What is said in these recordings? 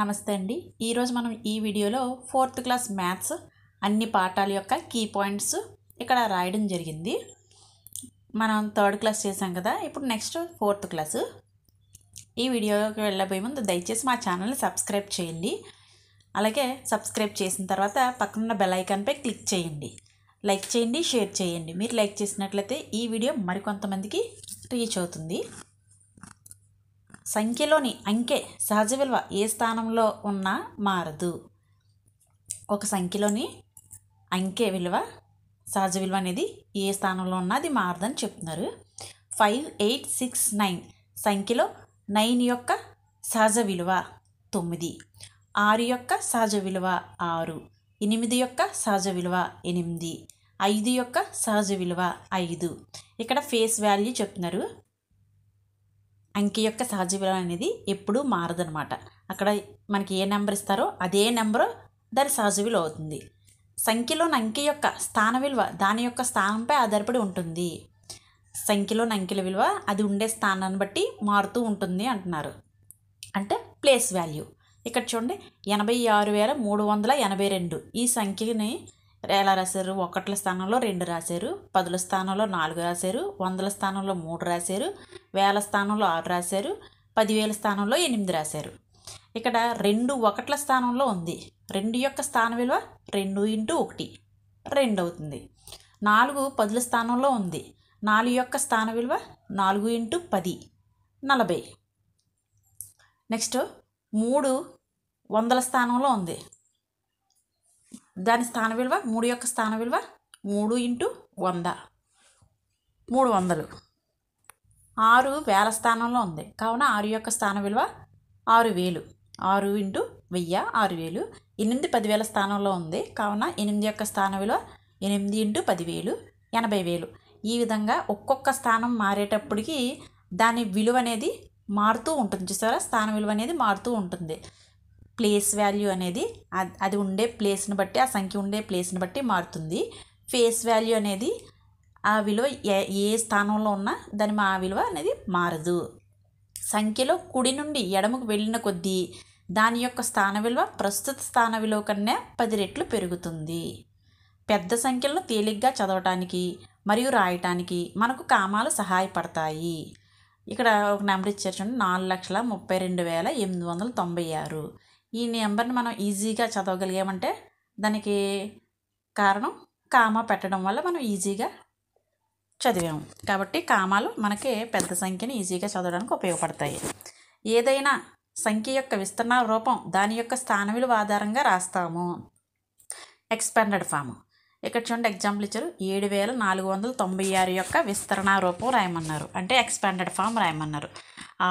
నమస్తే అండి. ఈరోజు మనం ఈ వీడియోలో 4th క్లాస్ మ్యాథ్స్ అన్ని పాఠాల యొక్క కీ పాయింట్స్ ఇక్కడ రాయడం జరిగింది. మనం 3rd క్లాస్ చేసాం కదా, ఇప్పుడు నెక్స్ట్ 4th క్లాస్. ఈ వీడియోకి వెళ్ళబోయే ముందు దయచేసి మా ఛానల్ని సబ్స్క్రైబ్ చేయండి. అలాగే సబ్స్క్రైబ్ చేసిన తర్వాత పక్కనున్న బెల్ ఐకాన్పై క్లిక్ చేయండి. లైక్ చేయండి, షేర్ చేయండి. మీరు లైక్ చేసినట్లయితే ఈ వీడియో మరికొంతమందికి రీచ్ అవుతుంది. సంఖ్యలోని అంకె సహజ విలువ ఏ స్థానంలో ఉన్నా మారదు. ఒక సంఖ్యలోని అంకె విలువ సహజ విలువ అనేది ఏ స్థానంలో ఉన్నా అది మారదని చెప్తున్నారు. 5, 8, 6, 9 సంఖ్యలో 9 యొక్క సహజ విలువ 9, 6 యొక్క సహజ విలువ 6, 8 యొక్క సహజ విలువ 8, 5 యొక్క సహజ విలువ 5. ఇక్కడ ఫేస్ వాల్యూ చెప్తున్నారు. అంకె యొక్క సహజ విలువ అనేది ఎప్పుడూ మారదనమాట. అక్కడ మనకి ఏ నెంబర్ ఇస్తారో అదే నెంబరు దాని సహజ విలువ అవుతుంది. సంఖ్యలోని అంకె యొక్క స్థాన విలువ దాని యొక్క స్థానంపై ఆధారపడి ఉంటుంది. సంఖ్యలోని అంకెల విలువ అది ఉండే స్థానాన్ని బట్టి మారుతూ ఉంటుంది అంటున్నారు. అంటే ప్లేస్ వాల్యూ. ఇక్కడ చూడండి, 86,382 ఈ సంఖ్యని ఎలా రాశారు? 1ల స్థానంలో 2 రాశారు, 10ల స్థానంలో 4 రాశారు, 100ల స్థానంలో 3 రాశారు, 1000ల స్థానంలో 6 రాశారు, 10,000 స్థానంలో 8 రాశారు. ఇక్కడ 2 1ల స్థానంలో ఉంది. 2 యొక్క స్థాన విలువ 2 × 1 2 అవుతుంది. 4 10ల స్థానంలో ఉంది. 4 యొక్క స్థాన విలువ 4 × 10 40. నెక్స్ట్ 3 100ల స్థానంలో ఉంది. దాని స్థాన విలువ 3 యొక్క స్థాన విలువ 3 × 100 300. 6 వేల స్థానంలో ఉంది. కావున 6 యొక్క స్థాన విలువ 6000 6 × 1000 6000. 8 10,000 స్థానంలో ఉంది. కావున 8 యొక్క స్థాన విలువ 8 × 10,000 80,000. ఈ విధంగా ఒక్కొక్క స్థానం మారేటప్పటికి దాని విలువ అనేది మారుతూ ఉంటుంది. చూసారా, స్థాన విలువ అనేది మారుతూ ఉంటుంది. ప్లేస్ వాల్యూ అనేది అది ఉండే ప్లేస్ని బట్టి, ఆ సంఖ్య ఉండే ప్లేస్ని బట్టి మారుతుంది. ఫేస్ వాల్యూ అనేది ఆ విలువ ఏ స్థానంలో ఉన్నా దాని ఆ విలువ అనేది మారదు. సంఖ్యలో కుడి నుండి ఎడమకు వెళ్ళిన కొద్దీ దాని యొక్క స్థాన విలువ ప్రస్తుత స్థాన విలువ కన్నా 10 రెట్లు పెరుగుతుంది. పెద్ద సంఖ్యలను తేలిగ్గా చదవటానికి మరియు రాయటానికి మనకు కామాలు సహాయపడతాయి. ఇక్కడ ఒక నెంబర్ ఇచ్చారు చూడండి, 4,32,896. ఈ నెంబర్ని మనం ఈజీగా చదవగలిగామంటే దానికి కారణం కామా పెట్టడం వల్ల మనం ఈజీగా చదివాము. కాబట్టి కామాలు మనకి పెద్ద సంఖ్యని ఈజీగా చదవడానికి ఉపయోగపడతాయి. ఏదైనా సంఖ్య యొక్క విస్తరణ రూపం దాని యొక్క స్థాన విలువ ఆధారంగా రాస్తాము. Expanded form. ఇక్కడ చూడండి, ఎగ్జాంపుల్ ఇచ్చారు. 7,496 యొక్క విస్తరణ రూపం రాయమన్నారు. అంటే ఎక్స్పాండెడ్ ఫామ్ రాయమన్నారు.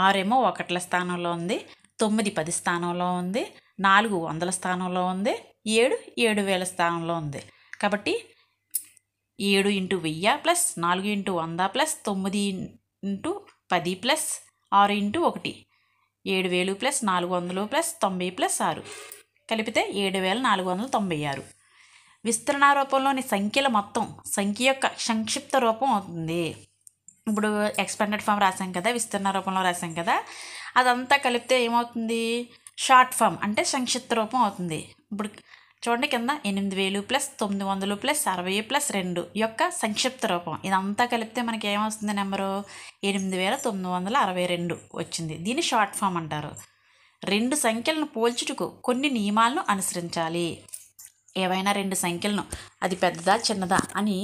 6 ఏమో 1ల స్థానంలో ఉంది, 9 10 స్థానంలో ఉంది, 4 100ల స్థానంలో ఉంది, 7 7,000 స్థానంలో ఉంది. కాబట్టి 7 × 1000 plus 4 × 100 plus 9 × 10 plus 6 × 1 7,000 plus 400 plus 90 plus 6 కలిపితే 7,496. విస్తరణ రూపంలోని సంఖ్యల మొత్తం సంఖ్య యొక్క సంక్షిప్త రూపం అవుతుంది. ఇప్పుడు ఎక్స్పాండెడ్ ఫామ్ రాసాం కదా, విస్తరణ రూపంలో రాసాం కదా, అదంతా కలిపితే ఏమవుతుంది? షార్ట్ ఫామ్ అంటే సంక్షిప్త రూపం అవుతుంది. ఇప్పుడు చూడండి, కింద 8,000 ప్లస్ 900 ప్లస్ 60 ప్లస్ 2 యొక్క సంక్షిప్త రూపం. ఇదంతా కలిపితే మనకి ఏమొస్తుంది? నెంబరు 8,962 వచ్చింది. దీన్ని షార్ట్ ఫామ్ అంటారు. 2 సంఖ్యలను పోల్చుటకు కొన్ని నియమాలను అనుసరించాలి. ఏవైనా 2 సంఖ్యలను అది పెద్దదా చిన్నదా అని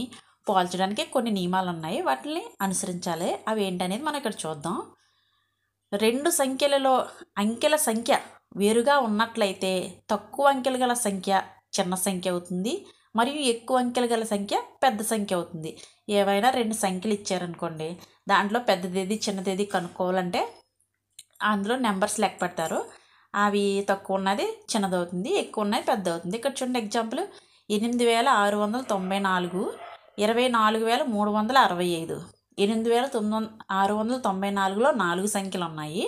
పోల్చడానికి కొన్ని నియమాలు ఉన్నాయి. వాటిని అనుసరించాలి. అవి ఏంటనేది మనం ఇక్కడ చూద్దాం. 2 సంఖ్యలలో అంకెల సంఖ్య వేరుగా ఉన్నట్లయితే తక్కువ అంకెలు గల సంఖ్య చిన్న సంఖ్య అవుతుంది మరియు ఎక్కువ అంకెలు గల సంఖ్య పెద్ద సంఖ్య అవుతుంది. ఏవైనా 2 సంఖ్యలు ఇచ్చారనుకోండి, దాంట్లో పెద్దదేది చిన్నదేది కనుక్కోవాలంటే అందులో నెంబర్స్ లెక్క పెడతారు. అవి తక్కువ ఉన్నది చిన్నదవుతుంది, ఎక్కువ ఉన్నది పెద్ద అవుతుంది. ఇక్కడ చూడండి, ఎగ్జాంపుల్ 8,694 24,365. 8,694లో 4 సంఖ్యలు ఉన్నాయి.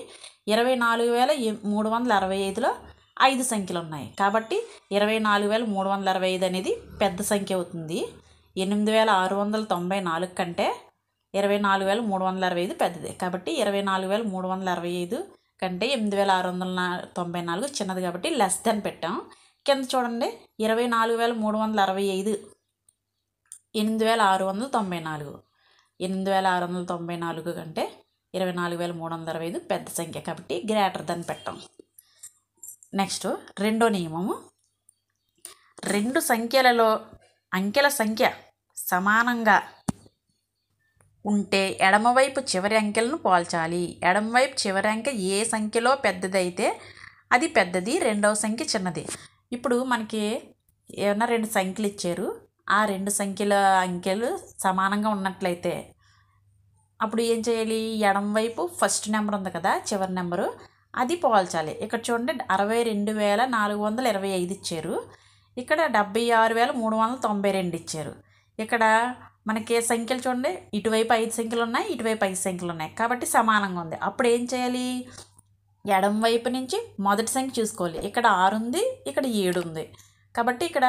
24,365లో 5 సంఖ్యలు ఉన్నాయి. కాబట్టి 24,365 అనేది పెద్ద సంఖ్య అవుతుంది. 8,694 కంటే 24,365 పెద్దది. కాబట్టి 24,365 కంటే 8694 చిన్నది కాబట్టి లెస్ దెన్ పెట్టాం. కింద చూడండి 24365 8694 8694 కంటే 24365 పెద్ద సంఖ్య కాబట్టి గ్రేటర్ దెన్ పెట్టాం. నెక్స్ట్ రెండో నియమము, రెండు సంఖ్యలలో అంకెల సంఖ్య సమానంగా ఉంటే ఎడమవైపు చివరి అంకెలను పోల్చాలి. ఎడమవైపు చివరి అంకె ఏ సంఖ్యలో పెద్దదైతే అది పెద్దది, రెండవ సంఖ్య చిన్నది. ఇప్పుడు మనకి ఏమన్నా రెండు సంఖ్యలు ఇచ్చారు, ఆ రెండు సంఖ్యల అంకెలు సమానంగా ఉన్నట్లయితే అప్పుడు ఏం చేయాలి? ఎడమవైపు ఫస్ట్ నెంబర్ ఉంది కదా, చివరి నెంబరు, అది పోల్చాలి. ఇక్కడ చూడండి 62,425 ఇచ్చారు, ఇక్కడ 76,392 ఇచ్చారు. ఇక్కడ మనకి సంఖ్యలు చూడండి, ఇటువైపు 5 సంఖ్యలు ఉన్నాయి, ఇటువైపు 5 సంఖ్యలు ఉన్నాయి కాబట్టి సమానంగా ఉంది. అప్పుడు ఏం చేయాలి? ఎడమ వైపు నుంచి మొదటి సంఖ్య చూసుకోవాలి. ఇక్కడ 6 ఉంది, ఇక్కడ 7 ఉంది కాబట్టి ఇక్కడ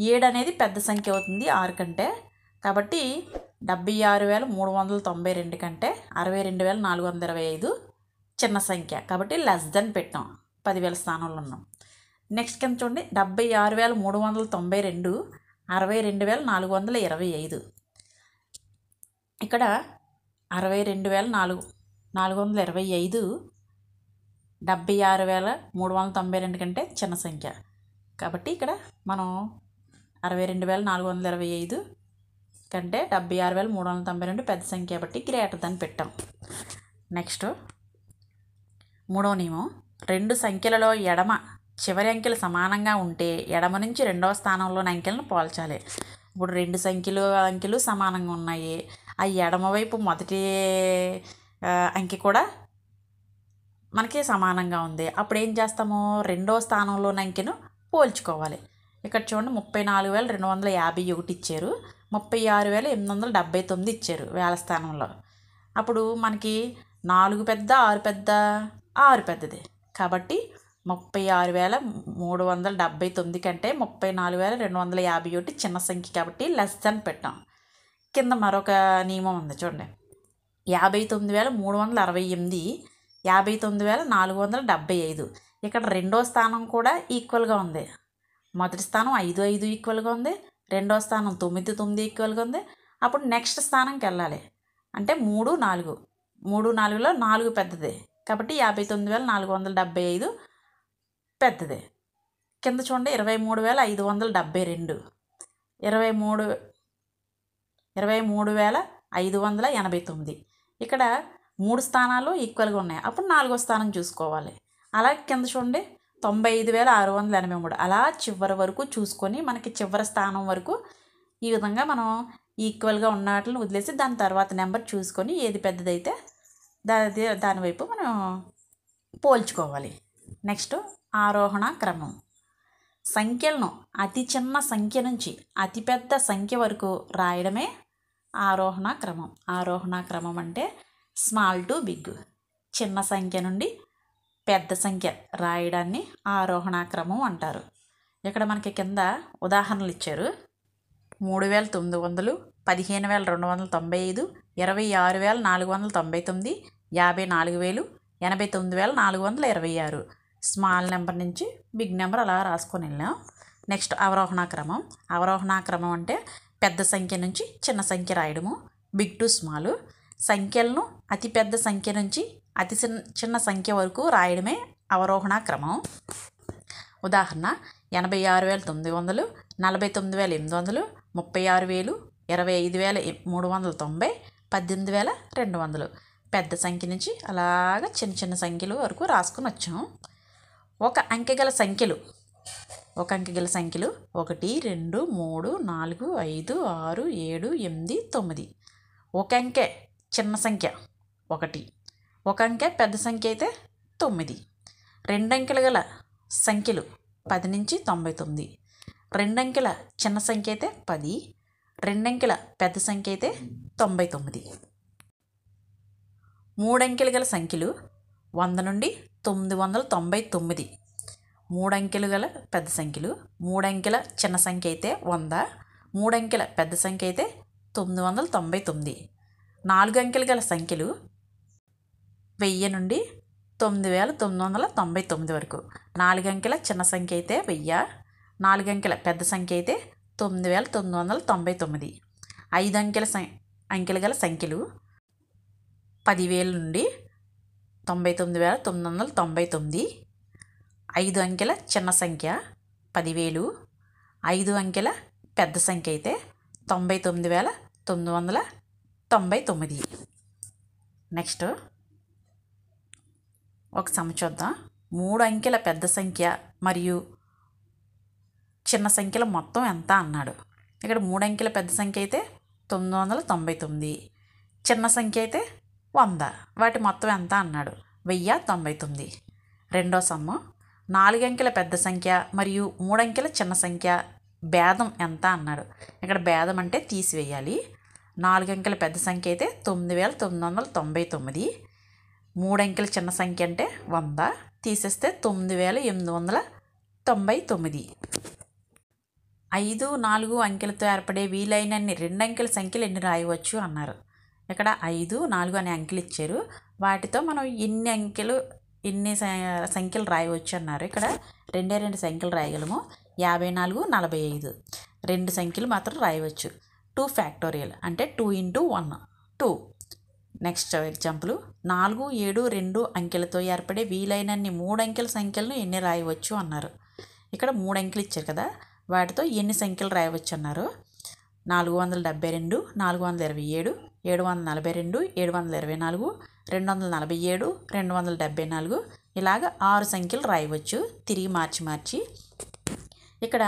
7 అనేది పెద్ద సంఖ్య అవుతుంది 6 కంటే. కాబట్టి 76,392 కంటే 62,425 చిన్న సంఖ్య కాబట్టి లెస్ దెన్ పెట్టాం, 10,000 స్థానంలో ఉన్నాం. నెక్స్ట్ కింద చూడండి 76,392 62,425. ఇక్కడ 62,425 76,392 కంటే చిన్న సంఖ్య కాబట్టి ఇక్కడ మనం 62,425 కంటే 76,392 పెద్ద సంఖ్య కాబట్టి గ్రేటర్ దెన్ పెట్టాం. నెక్స్ట్ మూడవ నియమం, రెండు సంఖ్యలలో ఎడమ చివరి అంకెలు సమానంగా ఉంటే ఎడమ నుంచి రెండవ స్థానంలోని అంకెలను పోల్చాలి. ఇప్పుడు రెండు అంకెలు సమానంగా ఉన్నాయి, ఆ ఎడమవైపు మొదటి అంకె కూడా మనకి సమానంగా ఉంది. అప్పుడు ఏం చేస్తాము? రెండవ స్థానంలోని అంకెను పోల్చుకోవాలి. ఇక్కడ చూడండి 34,251 ఇచ్చారు, 36,879 ఇచ్చారు వేల స్థానంలో. అప్పుడు మనకి 4 పెద్ద, 6 పెద్ద, 6 పెద్దది కాబట్టి 36,379 కంటే 34,251 చిన్న సంఖ్య కాబట్టి లెస్ దెన్ పెట్టాం. కింద మరొక నియమం ఉంది చూడండి, 59,368 59,475. ఇక్కడ రెండో స్థానం కూడా ఈక్వల్గా ఉంది, మొదటి స్థానం 5 ఈక్వల్గా ఉంది, రెండో స్థానం 9 ఈక్వల్గా ఉంది. అప్పుడు నెక్స్ట్ స్థానంకి వెళ్ళాలి అంటే 3 4లో 4 పెద్దది కాబట్టి 59,475 పెద్దది. కింద చూడండి 23,572 23,589. ఇక్కడ 3 స్థానాలు ఈక్వల్గా ఉన్నాయి, అప్పుడు 4వ స్థానం చూసుకోవాలి. అలాగే కింద చూడండి 95,683. అలా చివరి వరకు చూసుకొని మనకి చివరి స్థానం వరకు ఈ విధంగా మనం ఈక్వల్గా ఉన్న వాటిని వదిలేసి దాని తర్వాత నెంబర్ చూసుకొని ఏది పెద్దదైతే దానివైపు మనం పోల్చుకోవాలి. నెక్స్ట్ ఆరోహణ క్రమం, సంఖ్యలను అతి చిన్న సంఖ్య నుంచి అతిపెద్ద సంఖ్య వరకు రాయడమే ఆరోహణ క్రమం. ఆరోహణ క్రమం అంటే స్మాల్ టు బిగ్, చిన్న సంఖ్య నుండి పెద్ద సంఖ్య రాయడాన్ని ఆరోహణ క్రమం అంటారు. ఇక్కడ మనకి కింద ఉదాహరణలు ఇచ్చారు, 3,900, 15,295, 26,499, 54,000, 89,426. స్మాల్ నెంబర్ నుంచి బిగ్ నెంబర్ అలా రాసుకొని వెళ్ళాం. నెక్స్ట్ అవరోహణ క్రమం. అవరోహణ క్రమం అంటే పెద్ద సంఖ్య నుంచి చిన్న సంఖ్య రాయడము, బిగ్ టు స్మాల్. సంఖ్యలను అతి పెద్ద సంఖ్య నుంచి అతి చిన్న సంఖ్య వరకు రాయడమే అవరోహణ క్రమం. ఉదాహరణ 86,900, 49,800, 36,000, 25,390, 18,200. పెద్ద సంఖ్య నుంచి అలాగ చిన్న చిన్న సంఖ్యలు వరకు రాసుకుని వచ్చాం. ఒక అంకె గల సంఖ్యలు 1, 2, 3, 4, 5, 6, 7, 8, 9. ఒక అంకె చిన్న సంఖ్య 1, ఒక అంకె పెద్ద సంఖ్య అయితే 9. 2 అంకెలు గల సంఖ్యలు 10 నుంచి 99. 2 అంకెల చిన్న సంఖ్య అయితే 10, 2 అంకెల పెద్ద సంఖ్య అయితే 99. 3 అంకెలు గల సంఖ్యలు 100 నుండి 999. 3 అంకెలు గల పెద్ద సంఖ్యలు, 3 అంకెల చిన్న సంఖ్య అయితే 100, 3 అంకెల పెద్ద సంఖ్య అయితే 999. 4 అంకెలు గల సంఖ్యలు 1000 నుండి 9999 వరకు. 4 అంకెల చిన్న సంఖ్య అయితే 1000, 4 అంకెల పెద్ద సంఖ్య అయితే 9999. 5 అంకెలు గల సంఖ్యలు 10,000 నుండి 99,999. 5 అంకెల చిన్న సంఖ్య 10,000, 5 అంకెల పెద్ద సంఖ్య అయితే 99,999. నెక్స్ట్ ఒక సమ చూద్దాం. 3 అంకెల పెద్ద సంఖ్య మరియు చిన్న సంఖ్యల మొత్తం ఎంత అన్నాడు. ఇక్కడ 3 అంకెల పెద్ద సంఖ్య అయితే 999, చిన్న సంఖ్య అయితే 100. వాటి మొత్తం ఎంత అన్నాడు. 1099. రెండో సమ్ము 4 అంకెల పెద్ద సంఖ్య మరియు 3 అంకెల చిన్న సంఖ్య భేదం ఎంత అన్నాడు. ఇక్కడ భేదం అంటే తీసివేయాలి. 4 అంకెల పెద్ద సంఖ్య అయితే 9,999, 3 అంకెల చిన్న సంఖ్య అంటే 100, తీసేస్తే 9,899. 5, 4 అంకెలతో ఏర్పడే వీలైనన్ని 2 అంకెల సంఖ్యలు ఎన్ని రాయవచ్చు అన్నారు. ఇక్కడ 5, 4 అనే అంకెలు ఇచ్చారు. వాటితో మనం ఎన్ని సంఖ్యలు రాయవచ్చు అన్నారు. ఇక్కడ 2 సంఖ్యలు రాయగలము. 54, 45. 2 సంఖ్యలు మాత్రం రాయవచ్చు. 2 ఫ్యాక్టోరియల్ అంటే 2 × 1 2. నెక్స్ట్ ఎగ్జాంపుల్ 4, 7, 2 అంకెలతో ఏర్పడే వీలైనన్ని 3 అంకెల సంఖ్యలను ఎన్ని రాయవచ్చు అన్నారు. ఇక్కడ 3 అంకెలు ఇచ్చారు కదా, వాటితో ఎన్ని సంఖ్యలు రాయవచ్చు అన్నారు. 472, 427, 742, 724, 247, 274 ఇలాగ 6 సంఖ్యలు రాయవచ్చు తిరిగి మార్చి. ఇక్కడ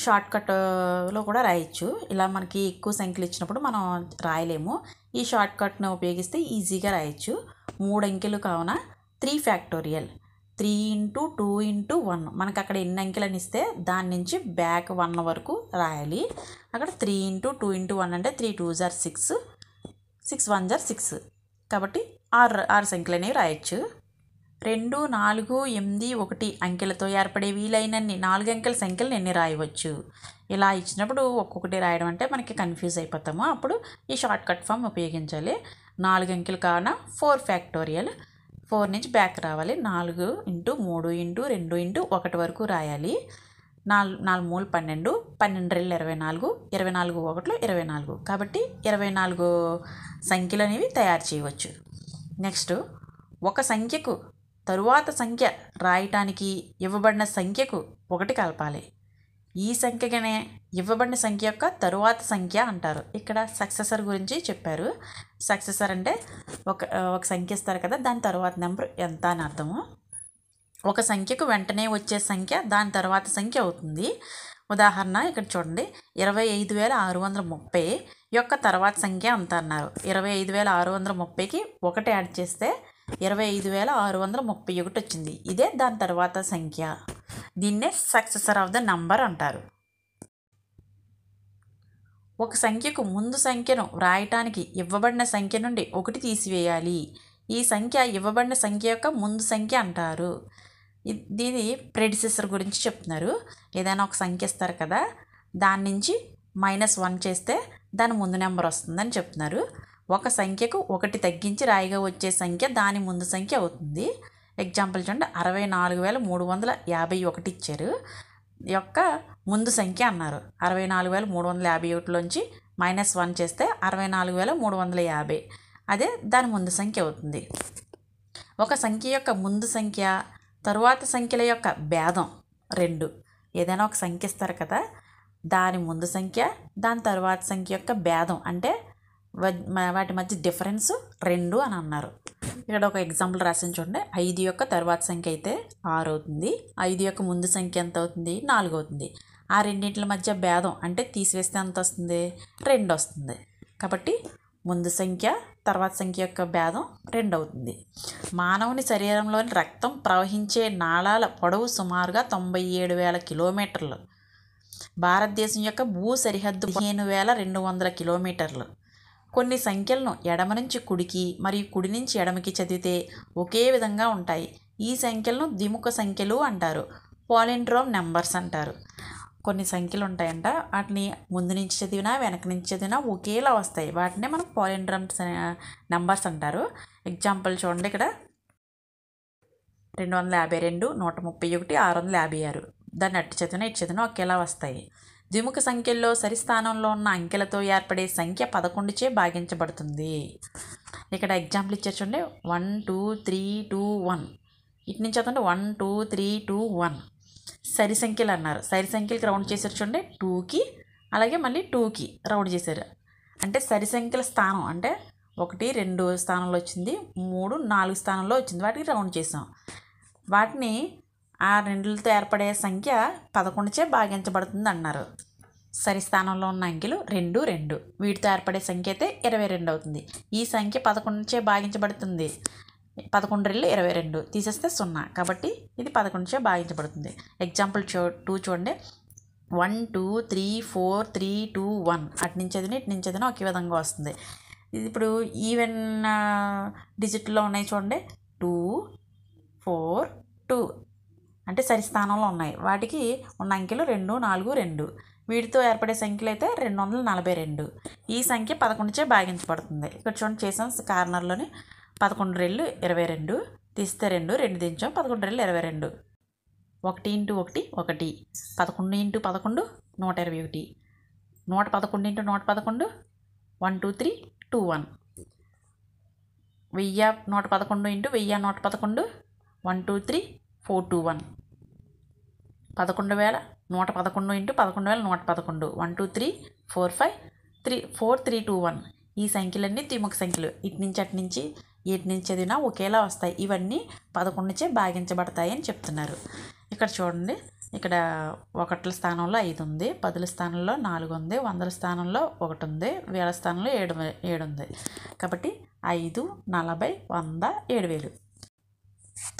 షార్ట్కట్లో కూడా రాయొచ్చు. ఇలా మనకి ఎక్కువ సంఖ్యలు ఇచ్చినప్పుడు మనం రాయలేము. ఈ షార్ట్కట్ను ఉపయోగిస్తే ఈజీగా రాయొచ్చు. 3 అంకెలు కావున 3 ఫ్యాక్టోరియల్ 3 × 2 × 1. మనకు అక్కడ ఎన్ని అంకెలని ఇస్తే దాని నుంచి బ్యాక్ 1 వరకు రాయాలి. అక్కడ 3 × 2 × 1 అంటే 3 2s are 6, 6 1s are 6. కాబట్టి 6 సంఖ్యలు అనేవి రాయొచ్చు. 2, 4, 8, 1 అంకెలతో ఏర్పడే వీలైనన్ని 4 అంకెల సంఖ్యలను ఎన్ని రాయవచ్చు. ఇలా ఇచ్చినప్పుడు ఒక్కొక్కటి రాయడం అంటే మనకి కన్ఫ్యూజ్ అయిపోతాము. అప్పుడు ఈ షార్ట్ కట్ ఫామ్ ఉపయోగించాలి. 4 అంకెలు కావున 4 ఫ్యాక్టోరియల్ 4 నుంచి బ్యాక్ రావాలి. 4 × 3 × 2 × 1 వరకు రాయాలి. 4 మూలు 12, 12 రెళ్ళు 24, 24 1 24. కాబట్టి 24 సంఖ్యలు అనేవి తయారు చేయవచ్చు. నెక్స్ట్ ఒక సంఖ్యకు తరువాత సంఖ్య రాయటానికి ఇవ్వబడిన సంఖ్యకు 1 కలపాలి. ఈ సంఖ్యగానే ఇవ్వబడిన సంఖ్య యొక్క తరువాత సంఖ్య అంటారు. ఇక్కడ సక్సెసర్ గురించి చెప్పారు. సక్సెసర్ అంటే ఒక సంఖ్య ఇస్తారు కదా, దాని తర్వాత నెంబర్ ఎంత అని అర్థము. ఒక సంఖ్యకు వెంటనే వచ్చే సంఖ్య దాని తర్వాత సంఖ్య అవుతుంది. ఉదాహరణ ఇక్కడ చూడండి, 25,630 యొక్క తర్వాత సంఖ్య అంత అన్నారు. 25,630కి 1 యాడ్ చేస్తే 25,631 వచ్చింది. ఇదే దాని తర్వాత సంఖ్య. దీన్నే సక్సెసర్ ఆఫ్ ద నంబర్ అంటారు. ఒక సంఖ్యకు ముందు సంఖ్యను వ్రాయటానికి ఇవ్వబడిన సంఖ్య నుండి 1 తీసివేయాలి. ఈ సంఖ్య ఇవ్వబడిన సంఖ్య యొక్క ముందు సంఖ్య అంటారు. దీని ప్రెడిసెసర్ గురించి చెప్తున్నారు. ఏదైనా ఒక సంఖ్య ఇస్తారు కదా, దాని నుంచి -1 చేస్తే దాని ముందు నెంబర్ వస్తుందని చెప్తున్నారు. ఒక సంఖ్యకు 1 తగ్గించి రాయిగా వచ్చే సంఖ్య దాని ముందు సంఖ్య అవుతుంది. ఎగ్జాంపుల్ చూడండి, 64,351 ఇచ్చారు. యొక్క ముందు సంఖ్య అన్నారు. 64,351లోంచి -1 చేస్తే 64,350, అదే దాని ముందు సంఖ్య అవుతుంది. ఒక సంఖ్య యొక్క ముందు సంఖ్య తరువాత సంఖ్యల యొక్క భేదం 2. ఏదైనా ఒక సంఖ్య ఇస్తారు కదా, దాని ముందు సంఖ్య దాని తరువాత సంఖ్య యొక్క భేదం అంటే వాటి మధ్య డిఫరెన్స్ 2 అని అన్నారు. ఇక్కడ ఒక ఎగ్జాంపుల్ రాసిన చూడండి, 5 యొక్క తర్వాత సంఖ్య అయితే 6 అవుతుంది. 5 యొక్క ముందు సంఖ్య ఎంత అవుతుంది, 4 అవుతుంది. ఆ రెండింటి మధ్య భేదం అంటే తీసివేస్తే ఎంత వస్తుంది, 2 వస్తుంది. కాబట్టి ముందు సంఖ్య తర్వాత సంఖ్య యొక్క భేదం 2 అవుతుంది. మానవుని శరీరంలోని రక్తం ప్రవహించే నాళాల పొడవు సుమారుగా 97,000 కిలోమీటర్లు. భారతదేశం యొక్క భూ సరిహద్దు 15,200 కిలోమీటర్లు. కొన్ని సంఖ్యలను ఎడమ నుంచి కుడికి మరియు కుడి నుంచి ఎడమకి చదివితే ఒకే విధంగా ఉంటాయి. ఈ సంఖ్యలను ద్విముఖ సంఖ్యలు అంటారు. పాలిండ్రోమ్ నెంబర్స్ అంటారు. కొన్ని సంఖ్యలు ఉంటాయంట, వాటిని ముందు నుంచి చదివినా వెనక నుంచి చదివినా ఒకేలా వస్తాయి. వాటినే మనం పాలిండ్రోమ్ నెంబర్స్ అంటారు. ఎగ్జాంపుల్ చూడండి, ఇక్కడ 252, 131, 656. దాన్ని అటు చదివినా ఇటు చదివినా ఒకేలా వస్తాయి. ద్విముఖ సంఖ్యల్లో సరిస్థానంలో ఉన్న అంకెలతో ఏర్పడే సంఖ్య 11చే భాగించబడుతుంది. ఇక్కడ ఎగ్జాంపుల్ ఇచ్చారు చూడండి. 1 2 3 2 1. ఇటు నుంచి చదవండి 1 2 3 2 1. సరి సంఖ్యలు అన్నారు. సరి సంఖ్యలకి రౌండ్ చేశారు చూడండి. 2కి అలాగే మళ్ళీ 2కి రౌండ్ చేశారు. అంటే సరి సంఖ్యల స్థానం అంటే 1 2 స్థానంలో వచ్చింది, 3 4 స్థానంలో వచ్చింది. వాటికి రౌండ్ చేసాం. వాటిని ఆ రెండులతో ఏర్పడే సంఖ్య 11చే భాగించబడుతుంది అన్నారు. సరి స్థానంలో ఉన్న అంకెలు 2 2. వీటితో ఏర్పడే సంఖ్య అయితే 22 అవుతుంది. ఈ సంఖ్య 11చే భాగించబడుతుంది. 11 2 22 తీసేస్తే 0. కాబట్టి ఇది 11చే భాగించబడుతుంది. ఎగ్జాంపుల్ 2 చూడండి. 1 2 3 4 3 2 1. అటు నుంచి చదివిన ఇటు నుంచి చదివిన ఒకే విధంగా వస్తుంది. ఇది ఇప్పుడు ఈవెన్ డిజిట్లో ఉన్నాయి చూడండి. 2 4 2 అంటే సరి స్థానంలో ఉన్నాయి. వాటికి ఉన్న అంకెలు 2 4 2. వీటితో ఏర్పడే సంఖ్యలు అయితే 242. ఈ సంఖ్య 11చే భాగించబడుతుంది. ఇక్కడ చూడండి చేసాం కార్నర్లోని 11 2 22 తీస్తే 2 2 దించాం 11 2 22. 1 × 1 1. 11 × 11 121. 111 × 111 123 21. 1111 × 1111 123 421. 11,111 × 1111 123 45 4321. ఈ సంఖ్యలన్నీ ద్విముఖ సంఖ్యలు. ఇటు నుంచి అటు నుంచి ఎటు నుంచి చదివినా ఒకేలా వస్తాయి. ఇవన్నీ 11చే భాగించబడతాయి అని చెప్తున్నారు. ఇక్కడ చూడండి. ఇక్కడ 1ల స్థానంలో 5 ఉంది, 10ల స్థానంలో 4 ఉంది, 100ల స్థానంలో 1 ఉంది, 1000ల స్థానంలో 7 ఉంది. కాబట్టి 5 40 100 7000.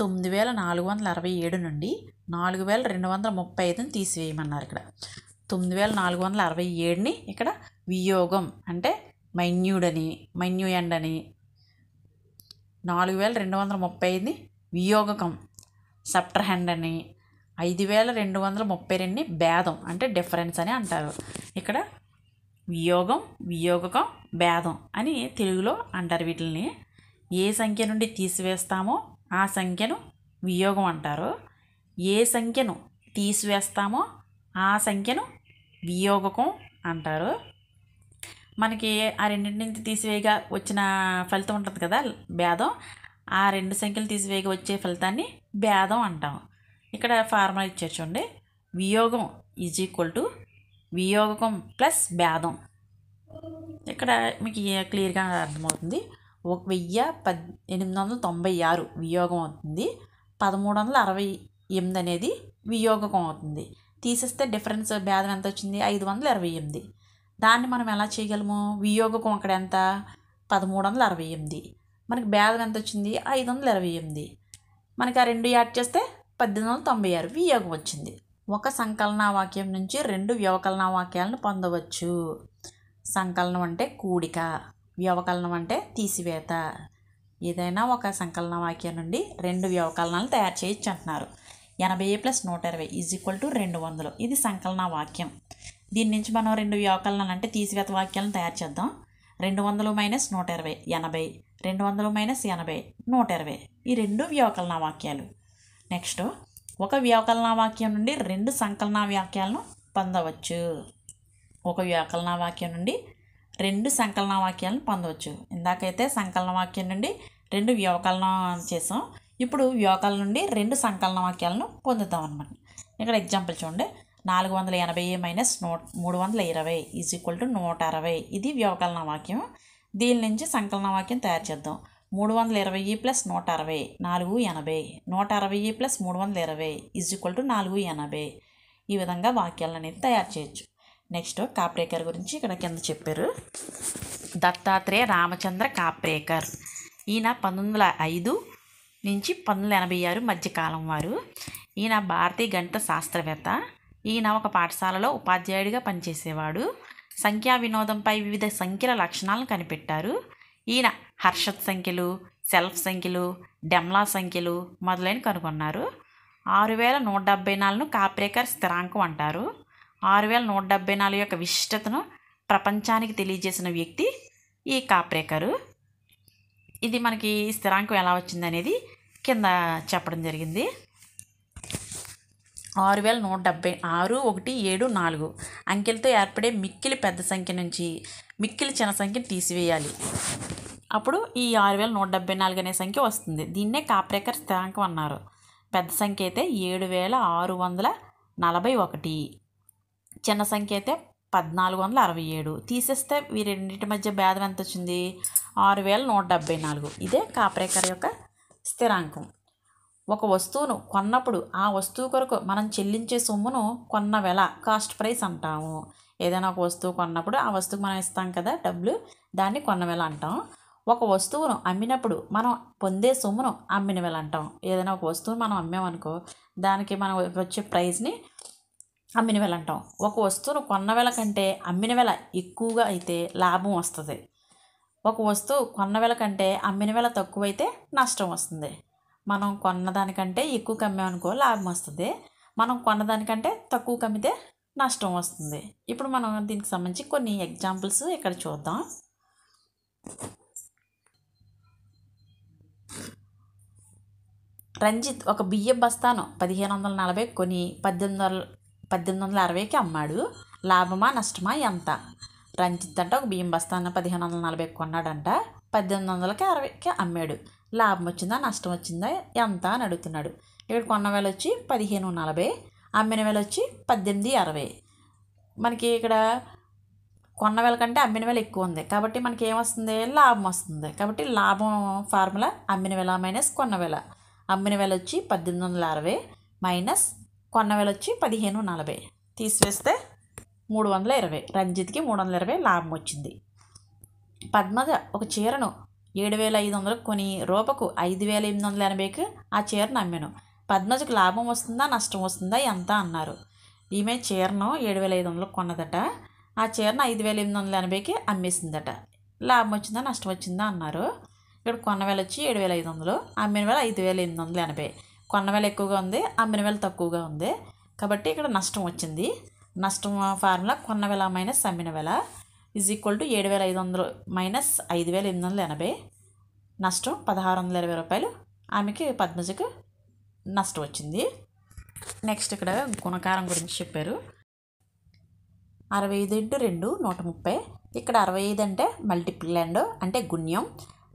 9467 నుండి 4235ని తీసివేయమన్నారు. ఇక్కడ 9467ని ఇక్కడ వియోగం అంటే మైన్యూయండ్ అని, 4235ని వియోగకం సబ్ట్రహెండ్ అని, 5232ని భేదం అంటే డిఫరెన్స్ అని అంటారు. ఇక్కడ వియోగం వియోగకం భేదం అని తెలుగులో అంటారు. వీటిని ఏ సంఖ్య నుండి తీసివేస్తామో ఆ సంఖ్యను వియోగం అంటారు. ఏ సంఖ్యను తీసివేస్తామో ఆ సంఖ్యను వియోగకం అంటారు. మనకి ఆ రెండింటి నుంచి తీసివేయగా వచ్చిన ఫలితం ఉంటుంది కదా భేదం. ఆ రెండు సంఖ్యలు తీసివేయగా వచ్చే ఫలితాన్ని భేదం అంటాం. ఇక్కడ ఫార్ములా ఇచ్చారు చూడండి. వియోగం = వియోగకం ప్లస్ భేదం. ఇక్కడ మీకు క్లియర్గా అర్థమవుతుంది. 1896 వియోగం అవుతుంది, 1368 అనేది వియోగకం అవుతుంది. తీసేస్తే డిఫరెన్స్ భేదం ఎంత వచ్చింది? 528. దాన్ని మనం ఎలా చేయగలము? వియోగకం అక్కడ ఎంత? 1368. మనకి భేదం ఎంత వచ్చింది? 528. మనకి ఆ రెండు యాడ్ చేస్తే 1896 వియోగం వచ్చింది. ఒక సంకలన వాక్యం నుంచి 2 వ్యవకలన వాక్యాలను పొందవచ్చు. సంకలనం అంటే కూడిక, వ్యవకలనం అంటే తీసివేత. ఏదైనా ఒక సంకలన వాక్యం నుండి 2 వ్యవకలనాలు తయారు చేయొచ్చు అంటున్నారు. 80 + 120 = 200. ఇది సంకలన వాక్యం. దీని నుంచి మనం 2 వ్యవకలనాలు అంటే తీసివేత వాక్యాలను తయారు చేద్దాం. 200 - 120 80, 200 - 80 120. ఈ 2 వ్యవకలన వాక్యాలు. నెక్స్ట్ ఒక వ్యవకలన వాక్యం నుండి 2 సంకలన వాక్యాలను పొందవచ్చు. ఒక వ్యవకలన వాక్యం నుండి 2 సంకలన వాక్యాలను పొందవచ్చు. ఇందాకైతే సంకలన వాక్యం నుండి 2 వ్యవకలనం చేసాం. ఇప్పుడు వ్యవకలనం నుండి 2 సంకలన వాక్యాలను పొందుతాం అన్నమాట. ఇక్కడ ఎగ్జాంపుల్ చూడండి. 480 - 320 = 160. ఇది వ్యవకలన వాక్యం. దీని నుంచి సంకలన వాక్యం తయారు చేద్దాం. 320 + 160 480. 160 + 320 = 480. ఈ విధంగా వాక్యాలను అనేది తయారు చేయొచ్చు. నెక్స్ట్ కాప్రేకర్ గురించి ఇక్కడ కింద చెప్పారు. దత్తాత్రేయ రామచంద్ర కాప్రేకర్. ఈయన 1905 నుంచి 1986 మధ్యకాలం వారు. ఈయన భారతీయ గణిత శాస్త్రవేత్త. ఈయన ఒక పాఠశాలలో ఉపాధ్యాయుడిగా పనిచేసేవాడు. సంఖ్యా వినోదంపై వివిధ సంఖ్యల లక్షణాలను కనిపెట్టారు. ఈయన హర్షత్ సంఖ్యలు, సెల్ఫ్ సంఖ్యలు, డెమ్లా సంఖ్యలు మొదలైనవి కనుగొన్నారు. 6174ను కాప్రేకర్ స్థిరాంకం అంటారు. 6174 యొక్క విశిష్టతను ప్రపంచానికి తెలియజేసిన వ్యక్తి ఈ కాప్రేకరు. ఇది మనకి స్థిరాంకం ఎలా వచ్చిందనేది కింద చెప్పడం జరిగింది. 6174 అంకెలతో ఏర్పడే మిక్కిలి పెద్ద సంఖ్య నుంచి మిక్కిలి చిన్న సంఖ్యను తీసివేయాలి. అప్పుడు ఈ 6174 అనే సంఖ్య వస్తుంది. దీన్నే కాప్రేకర్ స్థిరాంకం అన్నారు. పెద్ద సంఖ్య అయితే 7641, చిన్న సంఖ్య అయితే 1467. తీసేస్తే ఈ రెండింటి మధ్య భేదం ఎంత వచ్చింది? 6174. ఇదే కాప్రేకర్ యొక్క స్థిరాంకం. ఒక వస్తువును కొన్నప్పుడు ఆ వస్తువు కొరకు మనం చెల్లించే సొమ్మును కొన్న వెల, కాస్ట్ ప్రైస్ అంటాము. ఏదైనా ఒక వస్తువు కొన్నప్పుడు ఆ వస్తువుకు మనం ఇస్తాం కదా డబ్బులు, దాన్ని కొన్న వెల అంటాం. ఒక వస్తువును అమ్మినప్పుడు మనం పొందే సొమ్మును అమ్మిన వెల అంటాం. ఏదైనా ఒక వస్తువును మనం అమ్మామనుకో, దానికి మనం వచ్చే ప్రైస్ని అమ్మిన వెల అంటాం. ఒక వస్తువును కొన్న వెల కంటే అమ్మిన వెల ఎక్కువగా అయితే లాభం వస్తుంది. ఒక వస్తువు కొన్న వెల కంటే అమ్మిన వెల తక్కువైతే నష్టం వస్తుంది. మనం కొన్నదానికంటే ఎక్కువ కమ్మామనుకో లాభం వస్తుంది. మనం కొన్నదానికంటే తక్కువ కమ్మితే నష్టం వస్తుంది. ఇప్పుడు మనం దీనికి సంబంధించి కొన్ని ఎగ్జాంపుల్స్ ఇక్కడ చూద్దాం. రంజిత్ ఒక బియ్యం బస్తాను 1540 కొని 1860కి అమ్మాడు. లాభమా నష్టమా ఎంత? రంజిత్ అంట ఒక బియ్యం బస్తాను 1540 కొన్నాడంట, 1860కి అమ్మాడు. లాభం వచ్చిందా నష్టం వచ్చిందా ఎంత అని అడుగుతున్నాడు. ఇక్కడ కొన్న వేల వచ్చి 1540, అమ్మిన వేల వచ్చి 1860. మనకి ఇక్కడ కొన్న వేల కంటే అమ్మిన వేల ఎక్కువ ఉంది కాబట్టి మనకి ఏమొస్తుంది? లాభం వస్తుంది. కాబట్టి లాభం ఫార్ములా అమ్మిన వేల మైనస్ కొన్న వేల. అమ్మిన వేల వచ్చి 1860 మైనస్ కొన్న వేల వచ్చి 1540. తీసివేస్తే 320. రంజిత్కి 320 లాభం వచ్చింది. పద్మజ ఒక చీరను 7500 కొని రూపకు 5880కి ఆ చీరను అమ్మాను. పద్మజకు లాభం వస్తుందా నష్టం వస్తుందా ఎంత అన్నారు. ఈమె చీరను 7500 కొన్నదట, ఆ చీరను 5880కి అమ్మేసిందట. లాభం వచ్చిందా నష్టం వచ్చిందా అన్నారు. ఇక్కడ కొన్న వేల వచ్చి 7500, అమ్మిన వేల 5880. కొన్న వేల ఎక్కువగా ఉంది, అమ్మిన వేల తక్కువగా ఉంది కాబట్టి ఇక్కడ నష్టం వచ్చింది. నష్టం ఫార్ములా కొన్న వేల మైనస్ అమ్మిన వేల ఈజ్ ఈక్వల్ టు 7500 మైనస్ 5880. నష్టం 1620 రూపాయలు. ఆమెకి పద్మజకు నష్టం వచ్చింది. నెక్స్ట్ ఇక్కడ గుణకారం గురించి చెప్పారు. 65 × 2 130. ఇక్కడ 65 అంటే మల్టిప్లైండ్ అంటే గుణ్యం,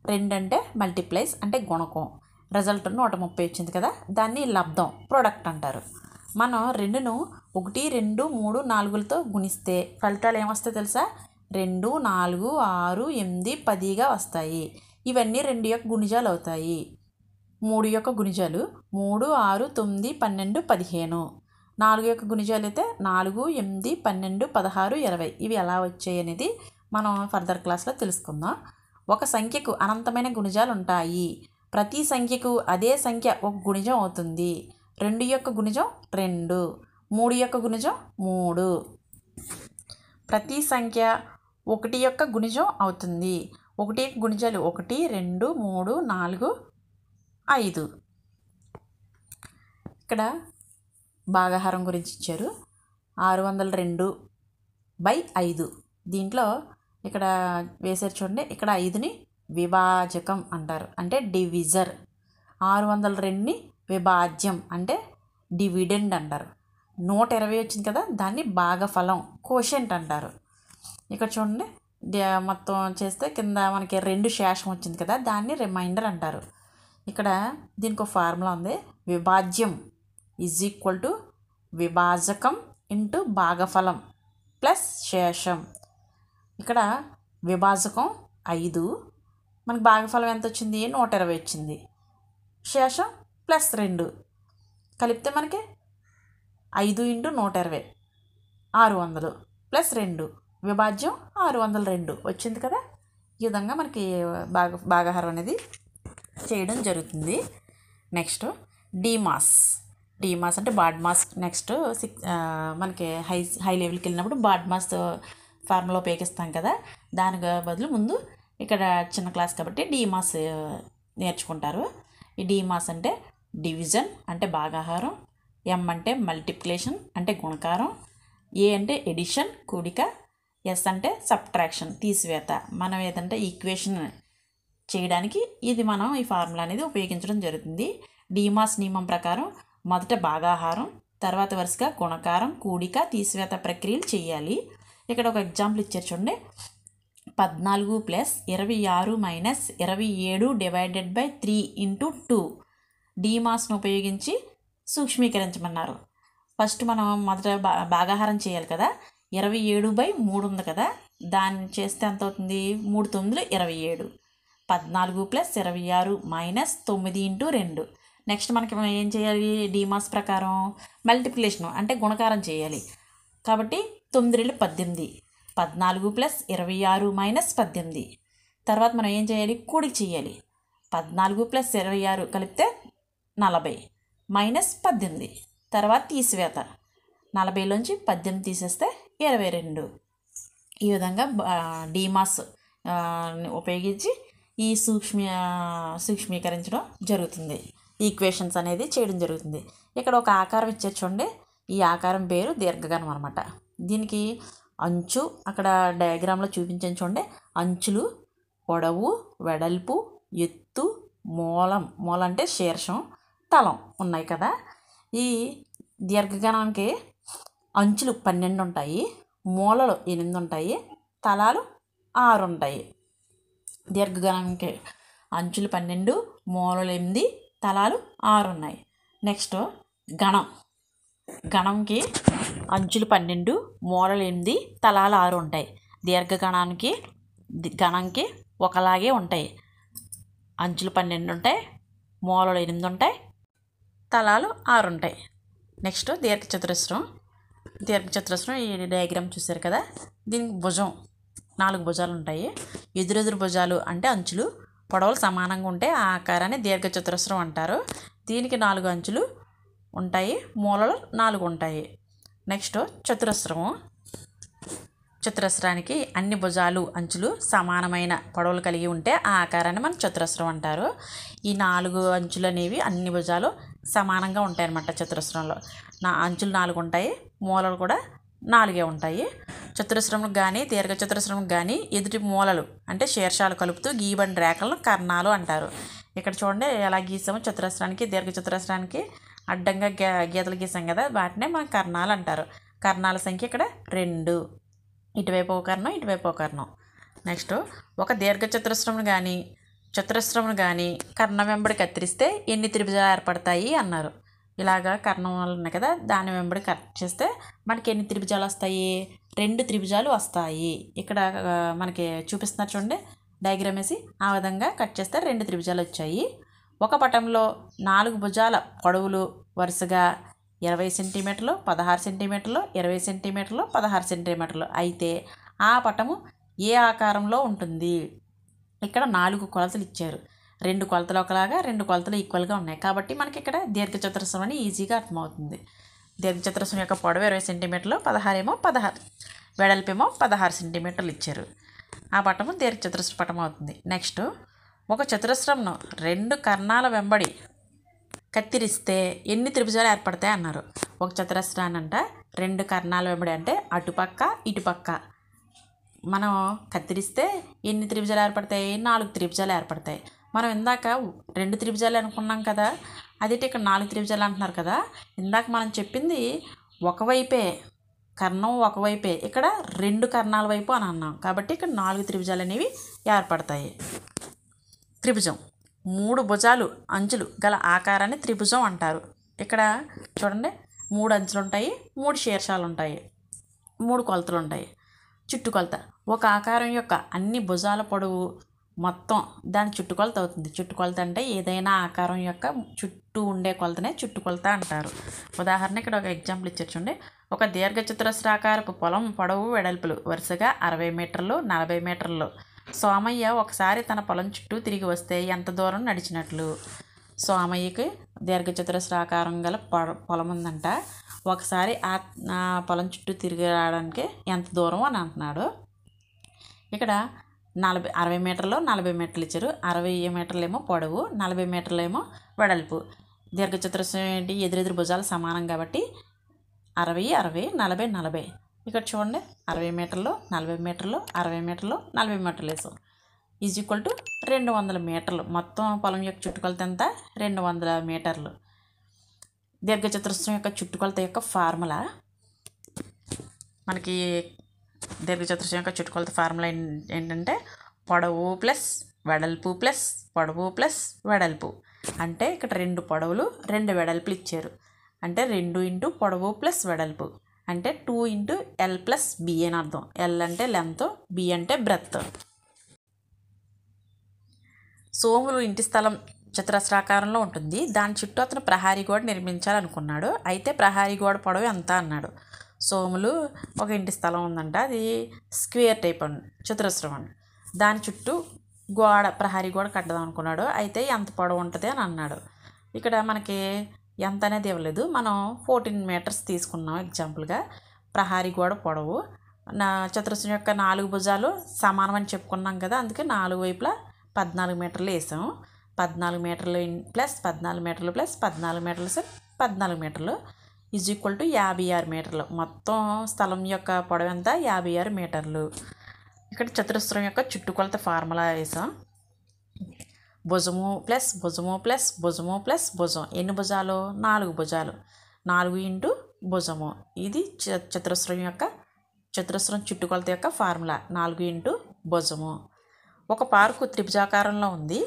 2 అంటే మల్టిప్లైస్ అంటే గుణకం. రిజల్ట్ 130 వచ్చింది కదా, దాన్ని లబ్ధం ప్రోడక్ట్ అంటారు. మనం 2ను 1, 2, 3, 4లతో గుణిస్తే ఫలితాలు ఏమొస్తాయి తెలుసా? 2, 4, 6, 8, 10గా వస్తాయి. ఇవన్నీ 2 యొక్క గుణిజాలు అవుతాయి. 3 యొక్క గుణిజాలు 3, 6, 9, 12, 15. 4 యొక్క గుణిజాలు అయితే 4, 8, 12, 16, 20. ఇవి ఎలా వచ్చాయి అనేది మనం ఫర్దర్ క్లాస్లో తెలుసుకుందాం. ఒక సంఖ్యకు అనంతమైన గుణిజాలు ఉంటాయి. ప్రతి సంఖ్యకు అదే సంఖ్య ఒక గుణిజం అవుతుంది. 2 యొక్క గుణిజం 2, 3 యొక్క గుణిజం 3. ప్రతి సంఖ్య 1 యొక్క గుణిజం అవుతుంది. 1 యొక్క గుణిజాలు 1, 2, 3, 4, 5. ఇక్కడ భాగాహారం గురించి ఇచ్చారు. 602/5. దీంట్లో ఇక్కడ వేసారు చూడండి. ఇక్కడ 5ని విభాజకం అంటారు, అంటే డివిజర్. 602ని విభాజ్యం అంటే డివిడెండ్ అంటారు. 120 వచ్చింది కదా, దాన్ని భాగఫలం కోషెంట్ అంటారు. ఇక్కడ చూడండి మొత్తం చేస్తే కింద మనకి 2 శేషం వచ్చింది కదా, దాన్ని రిమైండర్ అంటారు. ఇక్కడ దీనికి ఒక ఫార్ములా ఉంది. విభాజ్యం ఈజ్ ఈక్వల్ టు విభాజకం ఇంటూ భాగఫలం ప్లస్ శేషం. ఇక్కడ విభాజకం 5, మనకి భాగఫలం ఎంత వచ్చింది? 120 వచ్చింది. శేషం ప్లస్ 2 కలిపితే మనకి 5 × 120 600 ప్లస్ 2 విభాజ్యం 602 వచ్చింది కదా. ఈ విధంగా మనకి భాగాహారం అనేది చేయడం జరుగుతుంది. నెక్స్ట్ డీమాస్. డీమాస్ అంటే బాడ్ మాస్. నెక్స్ట్ మనకి హై లెవెల్కి వెళ్ళినప్పుడు బాడ్ మాస్ ఫార్ములా ఉపయోగిస్తాం కదా, దానికి బదులు ముందు ఇక్కడ చిన్న క్లాస్ కాబట్టి డీమాస్ నేర్చుకుంటారు. ఈ డీమాస్ అంటే డివిజన్ అంటే భాగాహారం, ఎం అంటే మల్టిప్లికేషన్ అంటే గుణకారం, ఏ అంటే ఎడిషన్ కూడిక, ఎస్ అంటే సబ్ట్రాక్షన్ తీసివేత. మనం ఏదంటే ఈక్వేషన్ చేయడానికి ఇది మనం ఈ ఫార్ములా అనేది ఉపయోగించడం జరుగుతుంది. డీమాస్ నియమం ప్రకారం మొదట భాగాహారం, తర్వాత వరుసగా గుణకారం, కూడిక, తీసివేత ప్రక్రియలు చేయాలి. ఇక్కడ ఒక ఎగ్జాంపుల్ ఇచ్చారు చూడండి. 14 + 26 - 27 డివైడెడ్ బై 3 × 2 డీమాస్ను ఉపయోగించి సూక్ష్మీకరించమన్నారు. ఫస్ట్ మనం మొదట భాగాహారం చేయాలి కదా. 27/3 ఉంది కదా, దాన్ని చేస్తే ఎంత అవుతుంది? 3 × 9 = 27. 14 + 26 - 9 × 2. నెక్స్ట్ మనకి ఏం చేయాలి? డీమాస్ ప్రకారం మల్టిప్లికేషన్ అంటే గుణకారం చేయాలి. కాబట్టి 9 × 18. 14 + 26 - 18. తర్వాత మనం ఏం చేయాలి? కూడిక చేయాలి. 14 + 26 కలిపితే 40 -18. తర్వాత తీసివేత. 40లోంచి 18 తీసేస్తే 22. ఈ విధంగా డీమాస్ ఉపయోగించి ఈ సూక్ష్మీకరించడం జరుగుతుంది. ఈక్వేషన్స్ అనేది చేయడం జరుగుతుంది. ఇక్కడ ఒక ఆకారం ఇచ్చారు చూడండి. ఈ ఆకారం పేరు దీర్ఘగణం అనమాట. దీనికి అంచు అక్కడ డయాగ్రామ్లో చూపించాను చూడండి. అంచులు, పొడవు, వెడల్పు, ఎత్తు, మూలం అంటే శీర్షం, తలం ఉన్నాయి కదా. ఈ దీర్ఘగణానికి అంచులు 12 ఉంటాయి, మూలలు 8 ఉంటాయి, తలాలు 6 ఉంటాయి. దీర్ఘగణానికి అంచులు 12, మూలలు 8, తలాలు 6 ఉన్నాయి. నెక్స్ట్ గణంకి అంచులు 12, మూలలు 8, తలాలు 6 ఉంటాయి. దీర్ఘగణానికి గణంకి ఒకలాగే ఉంటాయి. అంచులు 12 ఉంటాయి, మూలలు 8 ఉంటాయి, తలాలు 6 ఉంటాయి. నెక్స్ట్ దీర్ఘచతురస్రం ఈ డయాగ్రామ్ చూసారు కదా. దీనికి 4 భుజాలు ఉంటాయి. ఎదురెదురు భుజాలు అంటే అంచులు, పొడవులు సమానంగా ఉంటే ఆ ఆకారాన్ని దీర్ఘచతురస్రం అంటారు. దీనికి 4 అంచులు ఉంటాయి, మూలలు 4 ఉంటాయి. నెక్స్ట్ చతురస్రానికి అన్ని భుజాలు, అంచులు సమానమైన పొడవులు కలిగి ఉంటే ఆ ఆకారాన్ని మనం చతురస్రం అంటారు. ఈ 4 అంచులు అనేవి అన్ని భుజాలు సమానంగా ఉంటాయి అన్నమాట. చతురస్రంలో అంచులు 4 ఉంటాయి, మూలలు కూడా 4 ఉంటాయి. చతురస్రములకు కానీ దీర్ఘచతురస్రములకు కానీ ఎదుటి మూలలు అంటే శీర్షాలు కలుపుతూ గీయబడిన రేఖలను కర్ణాలు అంటారు. ఇక్కడ చూడండి ఎలా గీసాము. చతురస్రానికి దీర్ఘచతురస్రానికి అడ్డంగా గీతలు గీసాం కదా, వాటినే మనం కర్ణాలు అంటారు. కర్ణాల సంఖ్య ఇక్కడ 2. ఇటువైపు ఒక కర్ణం, ఇటువైపు ఒక కర్ణం. నెక్స్ట్ ఒక దీర్ఘచతురస్రమును కానీ కర్ణం వెంబడి కత్తిరిస్తే ఎన్ని త్రిభుజాలు ఏర్పడతాయి అన్నారు. ఇలాగా కర్ణం ఉన్నాయి కదా, దాని వెంబడి కట్ చేస్తే మనకి ఎన్ని త్రిభుజాలు వస్తాయి? 2 త్రిభుజాలు వస్తాయి. ఇక్కడ మనకి చూపిస్తున్నారు చూడండి డయాగ్రామ్ వేసి. ఆ విధంగా కట్ చేస్తే 2 త్రిభుజాలు వచ్చాయి. ఒక పటంలో 4 భుజాల పొడవులు వరుసగా 20 సెంటీమీటర్లు, 16 సెంటీమీటర్లు, 20 సెంటీమీటర్లు, 16 సెంటీమీటర్లు అయితే ఆ పటము ఏ ఆకారంలో ఉంటుంది? ఇక్కడ 4 కొలతలు ఇచ్చారు. 2 కొలతలు ఒకలాగా, 2 కొలతలు ఈక్వల్గా ఉన్నాయి. కాబట్టి మనకి ఇక్కడ దీర్ఘచతురస్రం అని ఈజీగా అర్థమవుతుంది. దీర్ఘచతురస్రం యొక్క పొడవు 20 సెంటీమీటర్లు, 16 వెడల్పేమో 16 సెంటీమీటర్లు ఇచ్చారు. ఆ పటము దీర్ఘచతురస్ర పటం అవుతుంది. నెక్స్ట్ ఒక చతురస్రంను 2 కర్ణాల వెంబడి కత్తిరిస్తే ఎన్ని త్రిభుజాలు ఏర్పడతాయి అన్నారు. ఒక చతురస్రాన్ని 2 కర్ణాల వెంబడి అంటే అటుపక్క ఇటుపక్క మనం కత్తిరిస్తే ఎన్ని త్రిభుజాలు ఏర్పడతాయి? 4 త్రిభుజాలు ఏర్పడతాయి. మనం ఇందాక 2 త్రిభుజాలు అనుకున్నాం కదా, అదే ఇక్కడ 4 త్రిభుజాలు అంటున్నారు కదా. ఇందాక మనం చెప్పింది ఒకవైపే, కర్ణం ఒకవైపే, ఇక్కడ 2 కర్ణాల వైపు అని అన్నాం. కాబట్టి ఇక్కడ 4 త్రిభుజాలు అనేవి ఏర్పడతాయి. త్రిభుజం 3 భుజాలు అంచులు గల ఆకారాన్ని త్రిభుజం అంటారు. ఇక్కడ చూడండి 3 అంచులు ఉంటాయి, 3 శీర్షాలు ఉంటాయి, 3 కొలతలు ఉంటాయి. చుట్టుకొలత ఒక ఆకారం యొక్క అన్ని భుజాల పొడవు మొత్తం దాని చుట్టుకొలత అవుతుంది. చుట్టుకొలత అంటే ఏదైనా ఆకారం యొక్క చుట్టూ ఉండే కొలతనే చుట్టుకొలత అంటారు. ఉదాహరణ ఇక్కడ ఒక ఎగ్జాంపుల్ ఇచ్చారు చూడండి. ఒక దీర్ఘచతురస్రాకారపు పొలం పొడవు వెడల్పులు వరుసగా 60 మీటర్లు, 40 మీటర్లు. సోమయ్య ఒకసారి తన పొలం చుట్టూ తిరిగి వస్తే ఎంత దూరం నడిచినట్లు? సోమయ్యకి దీర్ఘచతురస్రాకారం గల పొలం ఉందంట. ఒకసారి ఆ పొలం చుట్టూ తిరిగి రావడానికి ఎంత దూరం అని అంటున్నాడు. ఇక్కడ 60 మీటర్లు, 40 మీటర్లు ఇచ్చారు. 60 మీటర్లు ఏమో పొడవు, 40 మీటర్లు ఏమో వెడల్పు. దీర్ఘచతురస్రం ఏంటి? ఎదురెదురు భుజాలు సమానం కాబట్టి 60, 40, 40, 40. ఇక్కడ చూడండి 60 మీటర్లు, 40 మీటర్లు, 60 మీటర్లు, 40 మీటర్లు వేసాం. ఈజ్ ఈక్వల్ టు 200 మీటర్లు. మొత్తం పొలం యొక్క చుట్టుకొలత ఎంత? 200 మీటర్లు. దీర్ఘచతురస్రం యొక్క చుట్టుకొలత యొక్క ఫార్ములా మనకి దీర్ఘచతురస్రం యొక్క చుట్టుకొలత ఫార్ములా ఏంటంటే పొడవు ప్లస్ వెడల్పు ప్లస్ పొడవు ప్లస్ వెడల్పు. అంటే ఇక్కడ 2 పొడవులు 2 వెడల్పులు ఇచ్చారు. అంటే 2 ఇంటూ పొడవు ప్లస్ వెడల్పు అంటే 2 ఇంటూ ఎల్ ప్లస్ బి అని అర్థం. ఎల్ అంటే లెంత్, బి అంటే బ్రెత్. సోములు ఇంటి స్థలం చతురస్రాకారంలో ఉంటుంది. దాని చుట్టూ అతను ప్రహారీ గోడ నిర్మించాలనుకున్నాడు. అయితే ప్రహారీ గోడ పొడవు ఎంత అన్నాడు. సోములు ఒక ఇంటి స్థలం ఉందంట, అది స్క్వేర్ టైప్ అండి, చతురస్రం అండి. దాని చుట్టూ ప్రహారీ గోడ కట్టదాం అనుకున్నాడు. అయితే ఎంత పొడవు ఉంటుంది అని అన్నాడు. ఇక్కడ మనకి ఎంత అనేది ఇవ్వలేదు, మనం 14 మీటర్స్ తీసుకున్నాం ఎగ్జాంపుల్గా. ప్రహారీ గోడ పొడవు చతురస్రం యొక్క 4 భుజాలు సమానం అని చెప్పుకున్నాం కదా, అందుకే 4 వైపులా 14 మీటర్లు వేసాము. 14 మీటర్లు ప్లస్ 14 మీటర్లు ప్లస్ 14 మీటర్లు సార్ 14 మీటర్లు ఈజ్ ఈక్వల్ టు 56 మీటర్లు. మొత్తం స్థలం యొక్క పొడవు ఎంత? 56 మీటర్లు. ఇక్కడ చతురస్రం యొక్క చుట్టుకొలత ఫార్ములా వేసాం. భుజము ప్లస్ భుజము ప్లస్ భుజము ప్లస్ భుజం. ఎన్ని భుజాలు? 4 భుజాలు. 4 ఇంటూ భుజము. ఇది చతురస్రం చుట్టుకొలత యొక్క ఫార్ములా. 4 ఇంటూ భుజము. ఒక పార్కు త్రిభుజాకారంలో ఉంది.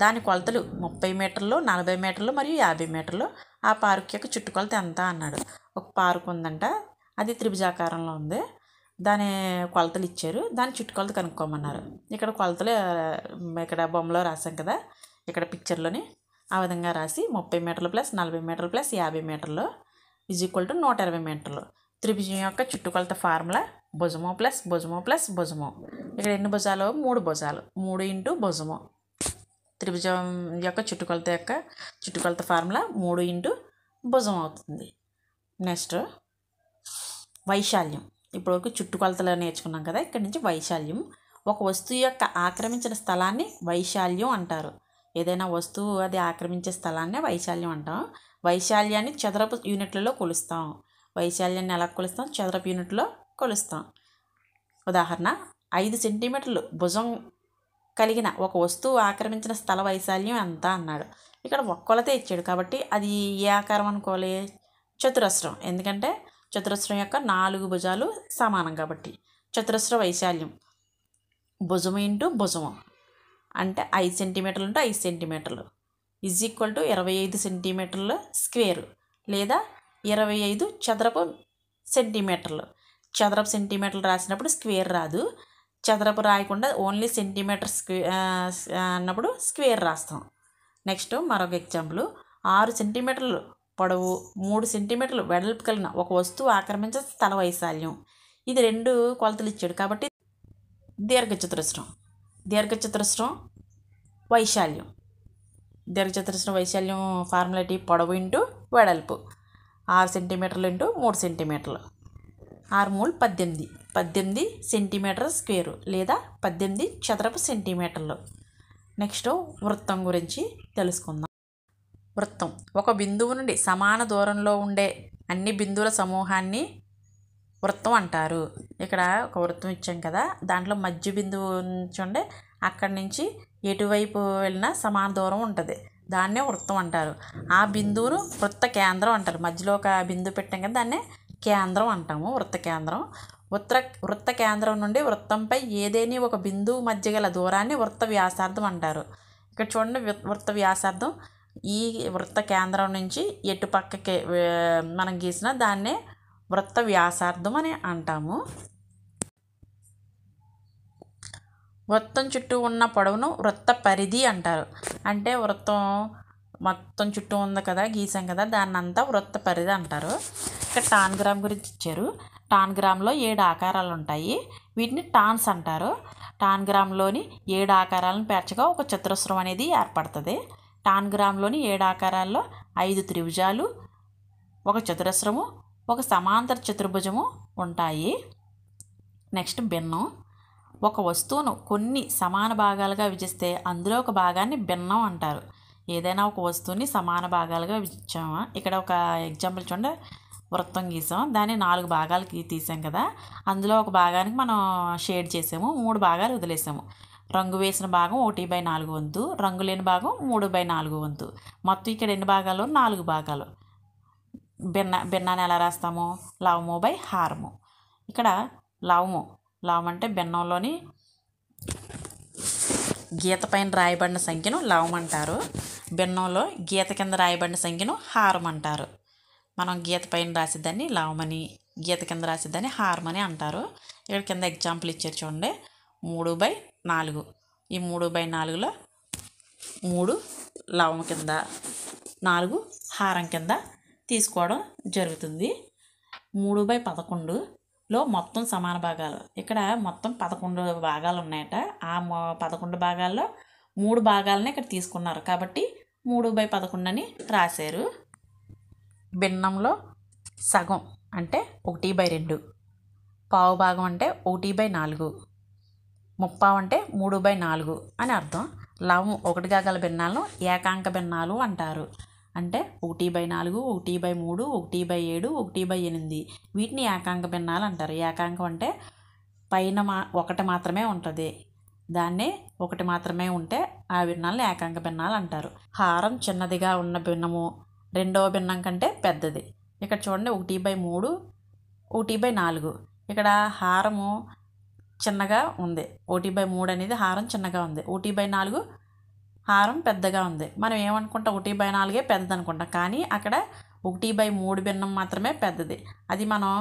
దాని కొలతలు 30 మీటర్లు, 40 మీటర్లు మరియు 50 మీటర్లు. ఆ పార్క్ యొక్క చుట్టుకొలత ఎంత అన్నాడు. ఒక పార్క్ ఉందంట, అది త్రిభుజాకారంలో ఉంది. దాని కొలతలు ఇచ్చారు, దాని చుట్టుకొలత కనుక్కోమన్నారు. ఇక్కడ కొలతలు ఇక్కడ బొమ్మలో రాసాం కదా, ఇక్కడ పిక్చర్లోని ఆ విధంగా రాసి 30 మీటర్లు ప్లస్ 40 మీటర్లు ప్లస్ 50 మీటర్లు ఈజ్ ఈక్వల్ టు 120 మీటర్లు. త్రిభుజం యొక్క చుట్టుకొలత ఫార్ములా భుజము ప్లస్ భుజము ప్లస్ భుజము. ఇక్కడ ఎన్ని భుజాలు? 3 భుజాలు. 3 ఇంటూ భుజము. త్రిభుజం యొక్క చుట్టుకొలత ఫార్ములా 3 ఇంటూ భుజం అవుతుంది. నెక్స్ట్ వైశాల్యం. ఇప్పటివరకు చుట్టుకొలతలు నేర్చుకున్నాం కదా, ఇక్కడ నుంచి వైశాల్యం. ఒక వస్తువు యొక్క ఆక్రమించిన స్థలాన్ని వైశాల్యం అంటారు. ఏదైనా వస్తువు అది ఆక్రమించే స్థలాన్ని వైశాల్యం అంటాం. వైశాల్యాన్ని చదరపు యూనిట్లలో కొలుస్తాం. వైశాల్యాన్ని ఎలా కొలుస్తాం? చదరపు యూనిట్లో కొలుస్తాం. ఉదాహరణ, 5 సెంటీమీటర్లు భుజం కలిగిన ఒక వస్తువు ఆక్రమించిన స్థల వైశాల్యం ఎంత అన్నాడు. ఇక్కడ ఒక కొలతే ఇచ్చాడు కాబట్టి అది ఏ ఆకారం అనుకోవాలి? చతురస్రం. ఎందుకంటే చతురస్రం యొక్క 4 భుజాలు సమానం కాబట్టి. చతురస్ర వైశాల్యం భుజము ఇంటూ భుజము అంటే 5 సెంటీమీటర్లు ఇంటూ 5 సెంటీమీటర్లు ఈజ్ ఈక్వల్ టు 25 సెంటీమీటర్ల స్క్వేరు లేదా 25 చదరపు సెంటీమీటర్లు. చదరపు సెంటీమీటర్లు రాసినప్పుడు స్క్వేర్ రాదు. చదరపు రాయకుండా ఓన్లీ సెంటీమీటర్ అన్నప్పుడు స్క్వేర్ రాస్తాం. నెక్స్ట్ మరొక ఎగ్జాంపుల్. 6 సెంటీమీటర్లు పొడవు 3 సెంటీమీటర్లు వెడల్పు కలిగిన ఒక వస్తువు ఆక్రమించే స్థల వైశాల్యం. ఇది 2 కొలతలు ఇచ్చాడు కాబట్టి దీర్ఘచతురస్రం వైశాల్యం. దీర్ఘచతురస్రం వైశాల్యం ఫార్ములా ఏంటి? పొడవు ఇంటూ వెడల్పు. 6 సెంటీమీటర్లు ఇంటూ 3 సెంటీమీటర్లు. 6 3 18 సెంటీమీటర్ స్క్వేరు లేదా 18 చదరపు సెంటీమీటర్లు. నెక్స్ట్ వృత్తం గురించి తెలుసుకుందాం. వృత్తం ఒక బిందువు నుండి సమాన దూరంలో ఉండే అన్ని బిందువుల సమూహాన్ని వృత్తం అంటారు. ఇక్కడ ఒక వృత్తం ఇచ్చాం కదా, దాంట్లో మధ్య బిందువు ఉండే అక్కడి నుంచి ఎటువైపు వెళ్ళినా సమాన దూరం ఉంటుంది, దాన్నే వృత్తం అంటారు. ఆ బిందువును వృత్త కేంద్రం అంటారు. మధ్యలో ఒక బిందువు పెట్టాం కదా, దాన్నే కేంద్రం అంటాము, వృత్త కేంద్రం. వృత్త కేంద్రం నుండి వృత్తంపై ఏదేని ఒక బిందువు మధ్య గల దూరాన్ని వృత్త వ్యాసార్థం అంటారు. ఇక్కడ చూడండి, వృత్త వ్యాసార్థం ఈ వృత్త కేంద్రం నుంచి ఎటు పక్కకి మనం గీసిన దాన్నే వృత్త వ్యాసార్థం అని అంటాము. వృత్తం చుట్టూ ఉన్న పొడవును వృత్త పరిధి అంటారు. అంటే వృత్తం మొత్తం చుట్టూ ఉంది కదా, గీసాం కదా, దాన్ని అంతా వృత్త పరిధి అంటారు. ఇక్కడ టాన్గ్రామ్ గురించి ఇచ్చారు. టాన్గ్రామ్లో 7 ఆకారాలు ఉంటాయి, వీటిని టాన్స్ అంటారు. టాన్గ్రామ్లోని 7 ఆకారాలను పేర్చగా ఒక చతురస్రం అనేది ఏర్పడుతుంది. టాన్గ్రామ్లోని 7 ఆకారాల్లో 5 త్రిభుజాలు, ఒక చతురస్రము, ఒక సమాంతర చతుర్భుజము ఉంటాయి. నెక్స్ట్ భిన్నం. ఒక వస్తువును కొన్ని సమాన భాగాలుగా విభజిస్తే అందులో ఒక భాగాన్ని భిన్నం అంటారు. ఏదైనా ఒక వస్తువుని సమాన భాగాలుగా విభజించామా, ఇక్కడ ఒక ఎగ్జాంపుల్ చూడండి, వృత్తం గీసాం, దాన్ని 4 భాగాలకి తీసాం కదా, అందులో ఒక భాగానికి మనం షేడ్ చేసాము, 3 భాగాలు వదిలేసాము. రంగు వేసిన భాగం 1/4 వంతు, రంగు లేని భాగం 3/4 వంతు. మొత్తం ఇక్కడ ఎన్ని భాగాలు? 4 భాగాలు. భిన్నాన్ని ఎలా రాస్తాము? లవము బై హారము. ఇక్కడ లవం అంటే భిన్నంలోని గీత పైన రాయబడిన సంఖ్యను లవం అంటారు. భిన్నంలో గీత కింద రాయబడిన సంఖ్యను హారం అంటారు. మనం గీత పైన రాసేదాన్ని లవమని, గీత కింద రాసేదాన్ని హారం అని అంటారు. ఇక్కడ కింద ఎగ్జాంపుల్ ఇచ్చారు చూడండి. 3/4. ఈ 3/4లో 3 లవం కింద, 4 హారం కింద తీసుకోవడం జరుగుతుంది. 3/11లో మొత్తం సమాన భాగాలు. ఇక్కడ మొత్తం 11 భాగాలు ఉన్నాయట. ఆ 11 భాగాల్లో 3 భాగాలని ఇక్కడ తీసుకున్నారు కాబట్టి 3/11 అని రాశారు. భిన్నంలో సగం అంటే 1/2, పావు భాగం అంటే 1/4, ముప్పావు అంటే 3/4 అని అర్థం. లవం 1గా గల భిన్నాలను ఏకాంక భిన్నాలు అంటారు. అంటే 1/4, 1/3, 1/7, 1/8 వీటిని ఏకాంక భిన్నాలు అంటారు. ఏకాంకం అంటే పైన 1 మాత్రమే ఉంటుంది. దాన్నే 1 మాత్రమే ఉంటే ఆ భిన్నాలను ఏకాంక భిన్నాలు అంటారు. హారం చిన్నదిగా ఉన్న భిన్నము రెండవ భిన్నం కంటే పెద్దది. ఇక్కడ చూడండి 1/3, 1/4. ఇక్కడ హారము చిన్నగా ఉంది. 1/3 అనేది హారం చిన్నగా ఉంది. 1/4 హారం పెద్దగా ఉంది. మనం ఏమనుకుంటాం? 1/4 పెద్దది అనుకుంటాం. కానీ అక్కడ 1/3 భిన్నం మాత్రమే పెద్దది. అది మనం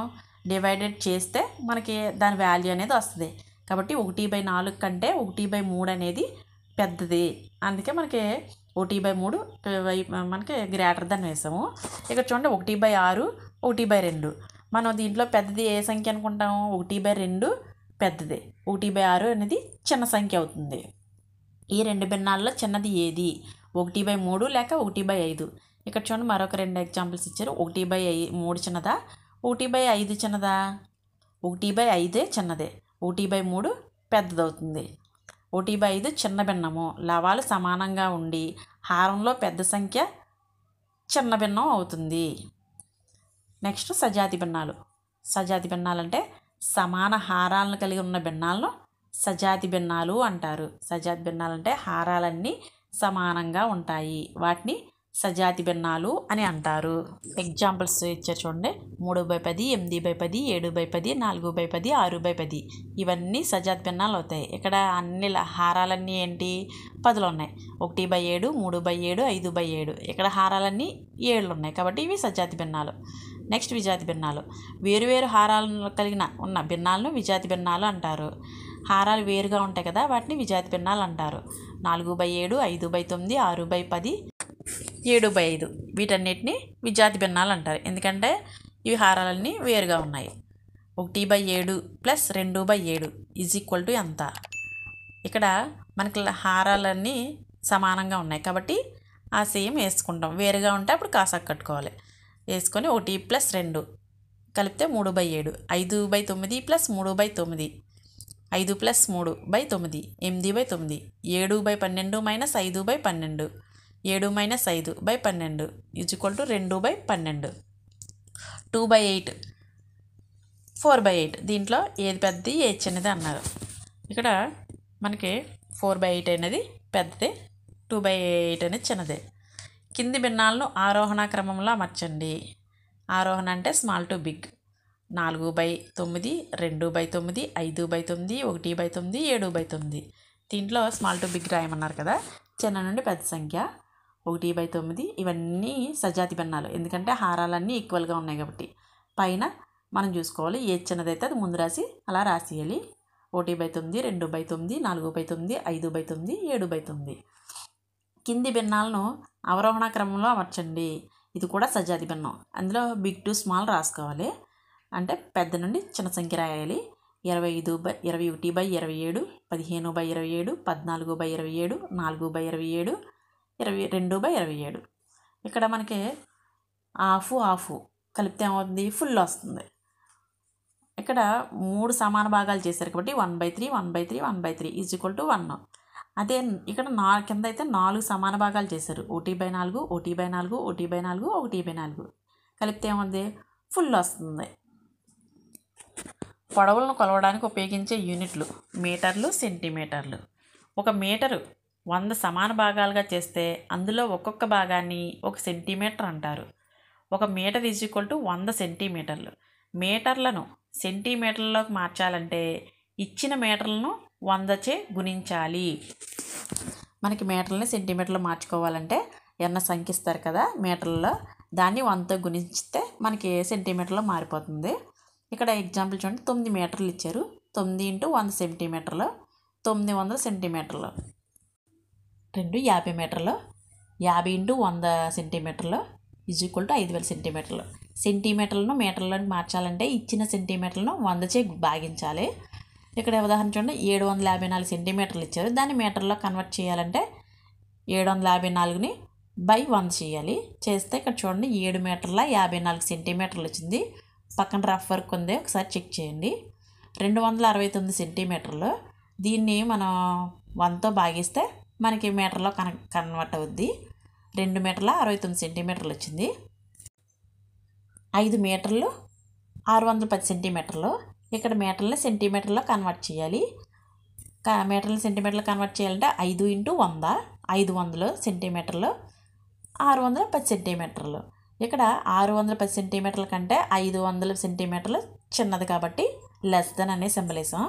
డివైడెడ్ చేస్తే మనకి దాని వాల్యూ అనేది వస్తుంది. కాబట్టి 1/4 కంటే 1/3 అనేది పెద్దది. అందుకే మనకి 1/3 మనకి గ్రేటర్ దాన్ వేసాము. ఇక్కడ చూడండి 1/6, 1/2. మనం దీంట్లో పెద్దది ఏ సంఖ్య అనుకుంటాము? 1/2 పెద్దది. 1/6 అనేది చిన్న సంఖ్య అవుతుంది. ఈ 2 భిన్నాల్లో చిన్నది ఏది? 1/3 లేక 1/5. ఇక్కడ చూడండి మరొక 2 ఎగ్జాంపుల్స్ ఇచ్చారు. 1/3 చిన్నదా, 1/5 చిన్నదా? 1/5 చిన్నదే. 1/3 పెద్దదవుతుంది. 1/5 చిన్న భిన్నము. లవాలు సమానంగా ఉండి హారంలో పెద్ద సంఖ్య చిన్న భిన్నం అవుతుంది. నెక్స్ట్ సజాతి భిన్నాలు. సజాతి భిన్నాలు అంటే సమాన హారాలను కలిగి ఉన్న భిన్నాలను సజాతి భిన్నాలు అంటారు. సజాతి భిన్నాలు అంటే హారాలన్నీ సమానంగా ఉంటాయి. వాటిని సజాతి భిన్నాలు అని అంటారు. ఎగ్జాంపుల్స్ ఇచ్చారు చూడండి. 3/10, 8/10, 7/10, 4/10, 6/10 ఇవన్నీ సజాతి భిన్నాలు అవుతాయి. ఇక్కడ అన్ని హారాలన్నీ ఏంటి? 10 ఉన్నాయి. 1/7, 3/7, 5/7. ఇక్కడ హారాలన్నీ 7 ఉన్నాయి కాబట్టి ఇవి సజాతి భిన్నాలు. నెక్స్ట్ విజాతి భిన్నాలు. వేరువేరు హారాలను కలిగిన ఉన్న భిన్నాలను విజాతి భిన్నాలు అంటారు. హారాలు వేరుగా ఉంటాయి కదా, వాటిని విజాతి భిన్నాలు అంటారు. 4/7, 5/9, 6/10, 7/5 వీటన్నిటిని విజాతి భిన్నాలు అంటారు. ఎందుకంటే ఇవి హారాలన్నీ వేరుగా ఉన్నాయి. 1/7 + 2/7 = ఎంత? ఇక్కడ మనకి హారాలన్నీ సమానంగా ఉన్నాయి కాబట్టి ఆ సేమ్ వేసుకుంటాం. వేరుగా ఉంటే అప్పుడు కాసాకు కట్టుకోవాలి. వేసుకొని 1 + 2 కలిపితే 3/7. 5/9 + 3/9, 5 + 3/9, 8/9. 7/12 - 5/12, 7 - 5/12 2/12. 2/8, 4/8. దీంట్లో ఏది పెద్దది ఏది చిన్నది అన్నారు. ఇక్కడ మనకి 4/8 అనేది పెద్దది, 2/8 అనేది చిన్నది. కింది భిన్నాలను ఆరోహణ క్రమంలో అమర్చండి. ఆరోహణ అంటే స్మాల్ టు బిగ్. 4/9, 2/9, 5/9, 1/9, 7/9. దీంట్లో స్మాల్ టు బిగ్ రాయమన్నారు కదా. చిన్న నుండి పెద్ద సంఖ్య 1/9. ఇవన్నీ సజాతి భిన్నాలు. ఎందుకంటే హారాలన్నీ ఈక్వల్గా ఉన్నాయి కాబట్టి. పైన మనం చూసుకోవాలి ఏది చిన్నదైతే అది ముందు రాసి అలా రాసేయాలి. 1/9, 2/9, 4/9, 5/9, 7/9. కింది భిన్నాలను అవరోహణ క్రమంలో అమర్చండి. ఇది కూడా సజాతి భిన్నం. అందులో బిగ్ టు స్మాల్ రాసుకోవాలి. అంటే పెద్ద నుండి చిన్న సంఖ్య రాయాలి. 21/27, 15/27, 14/27, 4/27, 22/27. ఇక్కడ మనకి హాఫ్ కలిపితే ఏమవుతుంది? ఫుల్ వస్తుంది. ఇక్కడ 3 సమాన భాగాలు చేశారు కాబట్టి 1/3, 1/3, 1/3 = 1. అదే ఇక్కడ కింద అయితే 4 సమాన భాగాలు చేశారు. 1/4, 1/4, 1/4, 1/4 కలిపితే ఏముంది? ఫుల్ వస్తుంది. పొడవులను కొలవడానికి ఉపయోగించే యూనిట్లు మీటర్లు, సెంటీమీటర్లు. ఒక మీటరు 100 సమాన భాగాలుగా చేస్తే అందులో ఒక్కొక్క భాగాన్ని 1 సెంటీమీటర్ అంటారు. ఒక మీటర్ ఈజ్ ఈక్వల్ టు 100 సెంటీమీటర్లు. మీటర్లను సెంటీమీటర్లలోకి మార్చాలంటే ఇచ్చిన మీటర్లను 100చే గుణించాలి. మనకి మీటర్లని సెంటీమీటర్లు మార్చుకోవాలంటే ఎన్న సంఖ్య ఇస్తారు కదా మీటర్లలో, దాన్ని 100తో గుణిస్తే మనకి సెంటీమీటర్లో మారిపోతుంది. ఇక్కడ ఎగ్జాంపుల్ చూడండి, 9 మీటర్లు ఇచ్చారు. 9 × 100 సెంటీమీటర్లు 900 సెంటీమీటర్లు. 2 50 మీటర్లు 50 × 100 సెంటీమీటర్లు ఈజ్ ఈక్వల్ టు 5000 సెంటీమీటర్లు. సెంటీమీటర్లను మీటర్లను మార్చాలంటే ఇచ్చిన సెంటీమీటర్లను 100చే భాగించాలి. ఇక్కడ ఉదాహరణ చూడండి, 754 సెంటీమీటర్లు ఇచ్చారు. దాన్ని మీటర్లో కన్వర్ట్ చేయాలంటే 754ని బై 100 చేయాలి. చేస్తే ఇక్కడ చూడండి 7 మీటర్ల 54 సెంటీమీటర్లు వచ్చింది. పక్కన రఫ్ వర్క్ ఉంది, ఒకసారి చెక్ చేయండి. 269 సెంటీమీటర్లు. దీన్ని మనం 100తో భాగిస్తే మనకి మీటర్లో కన్వర్ట్ అవుద్ది. 2 మీటర్ల 69 సెంటీమీటర్లు వచ్చింది. 5 మీటర్లు 610 సెంటీమీటర్లు. ఇక్కడ మీటర్లని సెంటీమీటర్లో కన్వర్ట్ చేయాలి. మీటర్లు సెంటీమీటర్లో కన్వర్ట్ చేయాలంటే 5 × 100 500 సెంటీమీటర్లు 610 సెంటీమీటర్లు. ఇక్కడ 610 సెంటీమీటర్ల కంటే 500 సెంటీమీటర్లు చిన్నది కాబట్టి లెస్ దెన్ అనే సింబల్ వేసాం.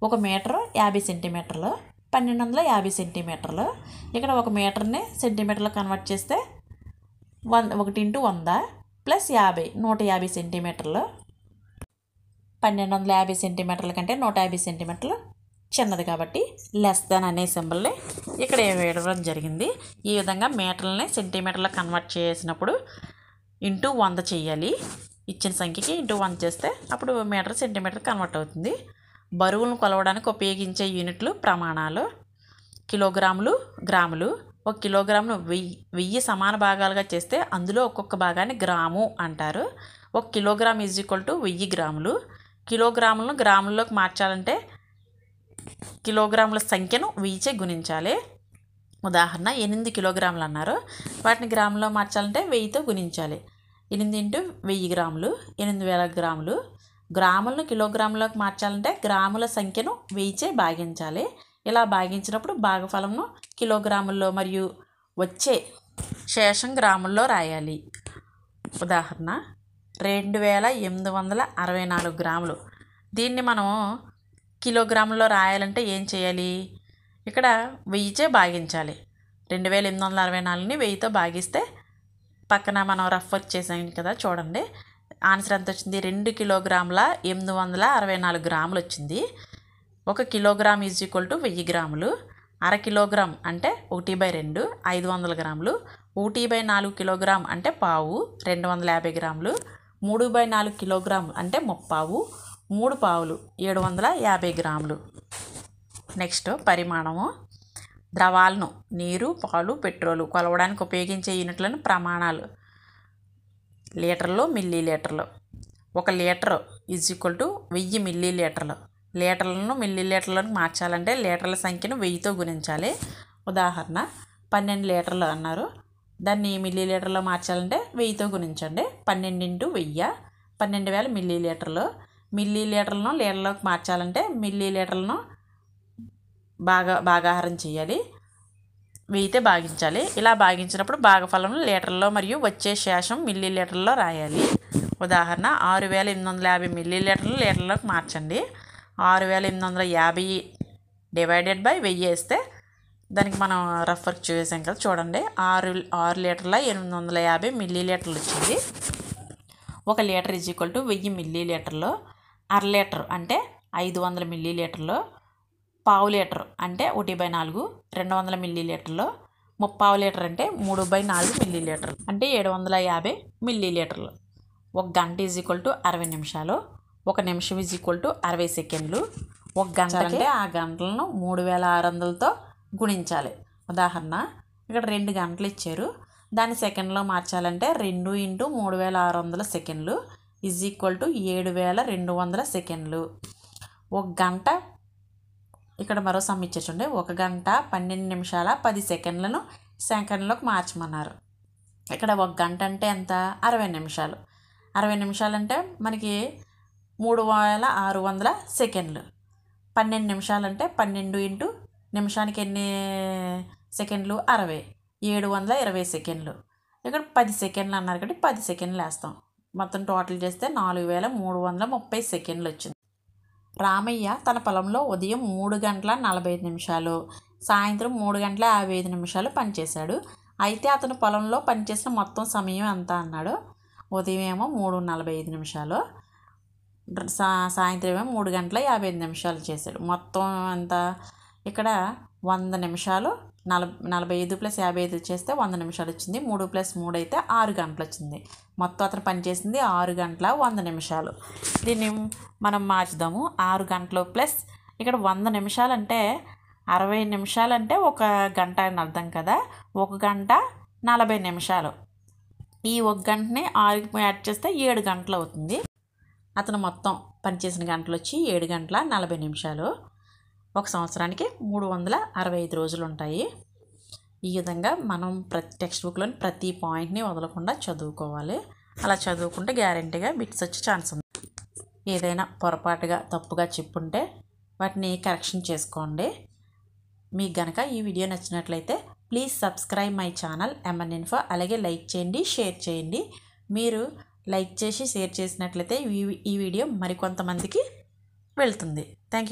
1 మీటరు 50 సెంటీమీటర్లు 1250 సెంటీమీటర్లు. ఇక్కడ 1 మీటర్ని సెంటీమీటర్లో కన్వర్ట్ చేస్తే 1 × 100 + 50 150 సెంటీమీటర్లు. 1250 సెంటీమీటర్ల కంటే 150 సెంటీమీటర్లు చిన్నది కాబట్టి లెస్ దెన్ అనే సింబల్ని ఇక్కడ వేయడం జరిగింది. ఈ విధంగా మీటర్లని సెంటీమీటర్లో కన్వర్ట్ చేసినప్పుడు ఇంటూ 100 చేయాలి. ఇచ్చిన సంఖ్యకి ఇంటూ 100 చేస్తే అప్పుడు మీటర్ సెంటీమీటర్ కన్వర్ట్ అవుతుంది. బరువులను కొలవడానికి ఉపయోగించే యూనిట్లు ప్రమాణాలు: కిలోగ్రాములు, గ్రాములు. 1 కిలోగ్రామును 1000 సమాన భాగాలుగా చేస్తే అందులో ఒక్కొక్క భాగాన్ని గ్రాము అంటారు. 1 కిలోగ్రామ్ ఈజ్ ఈక్వల్ టు 1000 గ్రాములు. కిలోగ్రాములను గ్రాముల్లోకి మార్చాలంటే కిలోగ్రాముల సంఖ్యను 1000చే గుణించాలి. ఉదాహరణ 8 కిలోగ్రాములు అన్నారు, వాటిని గ్రాములో మార్చాలంటే 1000తో గుణించాలి. 8 × 1000 గ్రాములు 8000 గ్రాములు. గ్రాములను కిలోగ్రాములోకి మార్చాలంటే గ్రాముల సంఖ్యను 1000చే భాగించాలి. ఇలా భాగించినప్పుడు భాగఫలంను కిలోగ్రాముల్లో మరియు వచ్చే శేషం గ్రాముల్లో రాయాలి. ఉదాహరణ 2864 గ్రాములు. దీన్ని మనం కిలోగ్రాముల్లో రాయాలంటే ఏం చేయాలి? ఇక్కడ 1000చే భాగించాలి. 2864ని 1000తో భాగిస్తే పక్కన మనం రఫ్ వర్క్ చేసాం కదా, చూడండి ఆన్సర్ ఎంత వచ్చింది? 2 కిలోగ్రాముల 864 గ్రాములు వచ్చింది. 1 కిలోగ్రామ్ ఈజ్ ఈక్వల్ టు 1000 గ్రాములు. అర కిలోగ్రామ్ అంటే 1/2 500 గ్రాములు. 1/4 కిలోగ్రామ్ అంటే పావు 250 గ్రాములు. 3/4 కిలోగ్రామ్ అంటే ముప్పావు 3 పావులు 750 గ్రాములు. నెక్స్ట్ పరిమాణము. ద్రవాలను నీరు, పాలు, పెట్రోలు కొలవడానికి ఉపయోగించే యూనిట్లను ప్రమాణాలు: లీటర్లు, మిల్లీలీటర్లు. 1 లీటర్ ఈజ్ ఈక్వల్ టు 1000 మిల్లీలీటర్లు. లీటర్లను మిల్లీలీటర్లకు మార్చాలంటే లీటర్ల సంఖ్యను 1000తో గుణించాలి. ఉదాహరణ 12 లీటర్లు అన్నారు, దాన్ని మిల్లీలీటర్లో మార్చాలంటే 1000తో గుణించండి. 12 × 1000 12000 మిల్లీలీటర్లు. మిల్లీలీటర్లను లీటర్లోకి మార్చాలంటే మిల్లీలీటర్లను భాగాహారం చేయాలి, 1000తో భాగించాలి. ఇలా భాగించినప్పుడు భాగఫలం లీటర్లో మరియు వచ్చే శేషం మిల్లీలీటర్లో రాయాలి. ఉదాహరణ 6850 మిల్లీలీటర్లు లీటర్లోకి మార్చండి. 6850 డివైడెడ్ బై 1000 వేస్తే దానికి మనం రఫ్ వర్క్ చేసాం కదా, చూడండి 6 లీటర్ల 850 మిల్లీలీటర్లు వచ్చింది. 1 లీటర్ ఈజ్ ఈక్వల్ టు 1000 మిల్లీలీటర్లు. అర లీటర్ అంటే 500 మిల్లీలీటర్లు. పావు లీటర్ అంటే 1/4 200 మిల్లీలీటర్లు. ముప్పావు లీటర్ అంటే 3/4 మిల్లీలీటర్లు అంటే 750 మిల్లీలీటర్లు. 1 గంట ఈజ్ ఈక్వల్ టు 60 నిమిషాలు. 1 నిమిషం ఈజ్ ఈక్వల్ టు 60 సెకండ్లు. 1 గంట అంటే ఆ గంటలను 3600తో గుణించాలి. ఉదాహరణ ఇక్కడ 2 గంటలు ఇచ్చారు, దాన్ని సెకండ్లో మార్చాలంటే 2 × 3600 సెకండ్లు ఈజ్ ఈక్వల్ టు 7200 సెకండ్లు. 1 గంట ఇక్కడ మరో సమ్ ఇచ్చేసండి. 1 గంట 12 నిమిషాల 10 సెకండ్లను సెకండ్లోకి మార్చమన్నారు. ఇక్కడ 1 గంట అంటే ఎంత? 60 నిమిషాలు. 60 నిమిషాలు అంటే మనకి 3600 సెకండ్లు. 12 నిమిషాలు అంటే 12 × నిమిషానికి ఎన్ని సెకండ్లు 60, 720 సెకండ్లు. ఇక్కడ 10 సెకండ్లు అన్నారు కాబట్టి 10 సెకండ్లు వేస్తాం. మొత్తం టోటల్ చేస్తే 4330 సెకండ్లు వచ్చింది. రామయ్య తన పొలంలో ఉదయం 3 గంటల 45 నిమిషాలు, సాయంత్రం 3 గంటల 55 నిమిషాలు పనిచేశాడు. అయితే అతను పొలంలో పనిచేసిన మొత్తం సమయం ఎంత అన్నాడు. ఉదయం ఏమో 3:45 నిమిషాలు, సాయంత్రం ఏమో 3 గంటల 55 నిమిషాలు చేశాడు. మొత్తం ఎంత ఇక్కడ 100 నిమిషాలు, 45 + 55 చేస్తే 100 నిమిషాలు వచ్చింది. 3 + 3 అయితే 6 గంటలు వచ్చింది. మొత్తం అతను పనిచేసింది 6 గంటల 100 నిమిషాలు. దీన్ని మనం మార్చుదాము. 6 గంటలు ప్లస్ ఇక్కడ 100 నిమిషాలు అంటే 60 నిమిషాలు అంటే 1 గంట అని అర్థం కదా. 1 గంట 40 నిమిషాలు. ఈ 1 గంటని 6కి యాడ్ చేస్తే 7 గంటలు అవుతుంది. అతను మొత్తం పనిచేసిన గంటలు వచ్చి 7 గంటల 40 నిమిషాలు. ఒక సంవత్సరానికి 365 రోజులు ఉంటాయి. ఈ విధంగా మనం టెక్స్ట్ బుక్లోని ప్రతి పాయింట్ని వదలకుండా చదువుకోవాలి. అలా చదువుకుంటే గ్యారెంటీగా బిట్స్ వచ్చే ఛాన్స్ ఉంది. ఏదైనా పొరపాటుగా తప్పుగా చెప్పుంటే వాటిని కరెక్షన్ చేసుకోండి. మీకు గనక ఈ వీడియో నచ్చినట్లయితే please subscribe my channel MN Info. అలాగే లైక్ చేయండి, షేర్ చేయండి. మీరు లైక్ చేసి షేర్ చేసినట్లయితే ఈ వీడియో మరికొంతమందికి వెళ్తుంది. Thank you.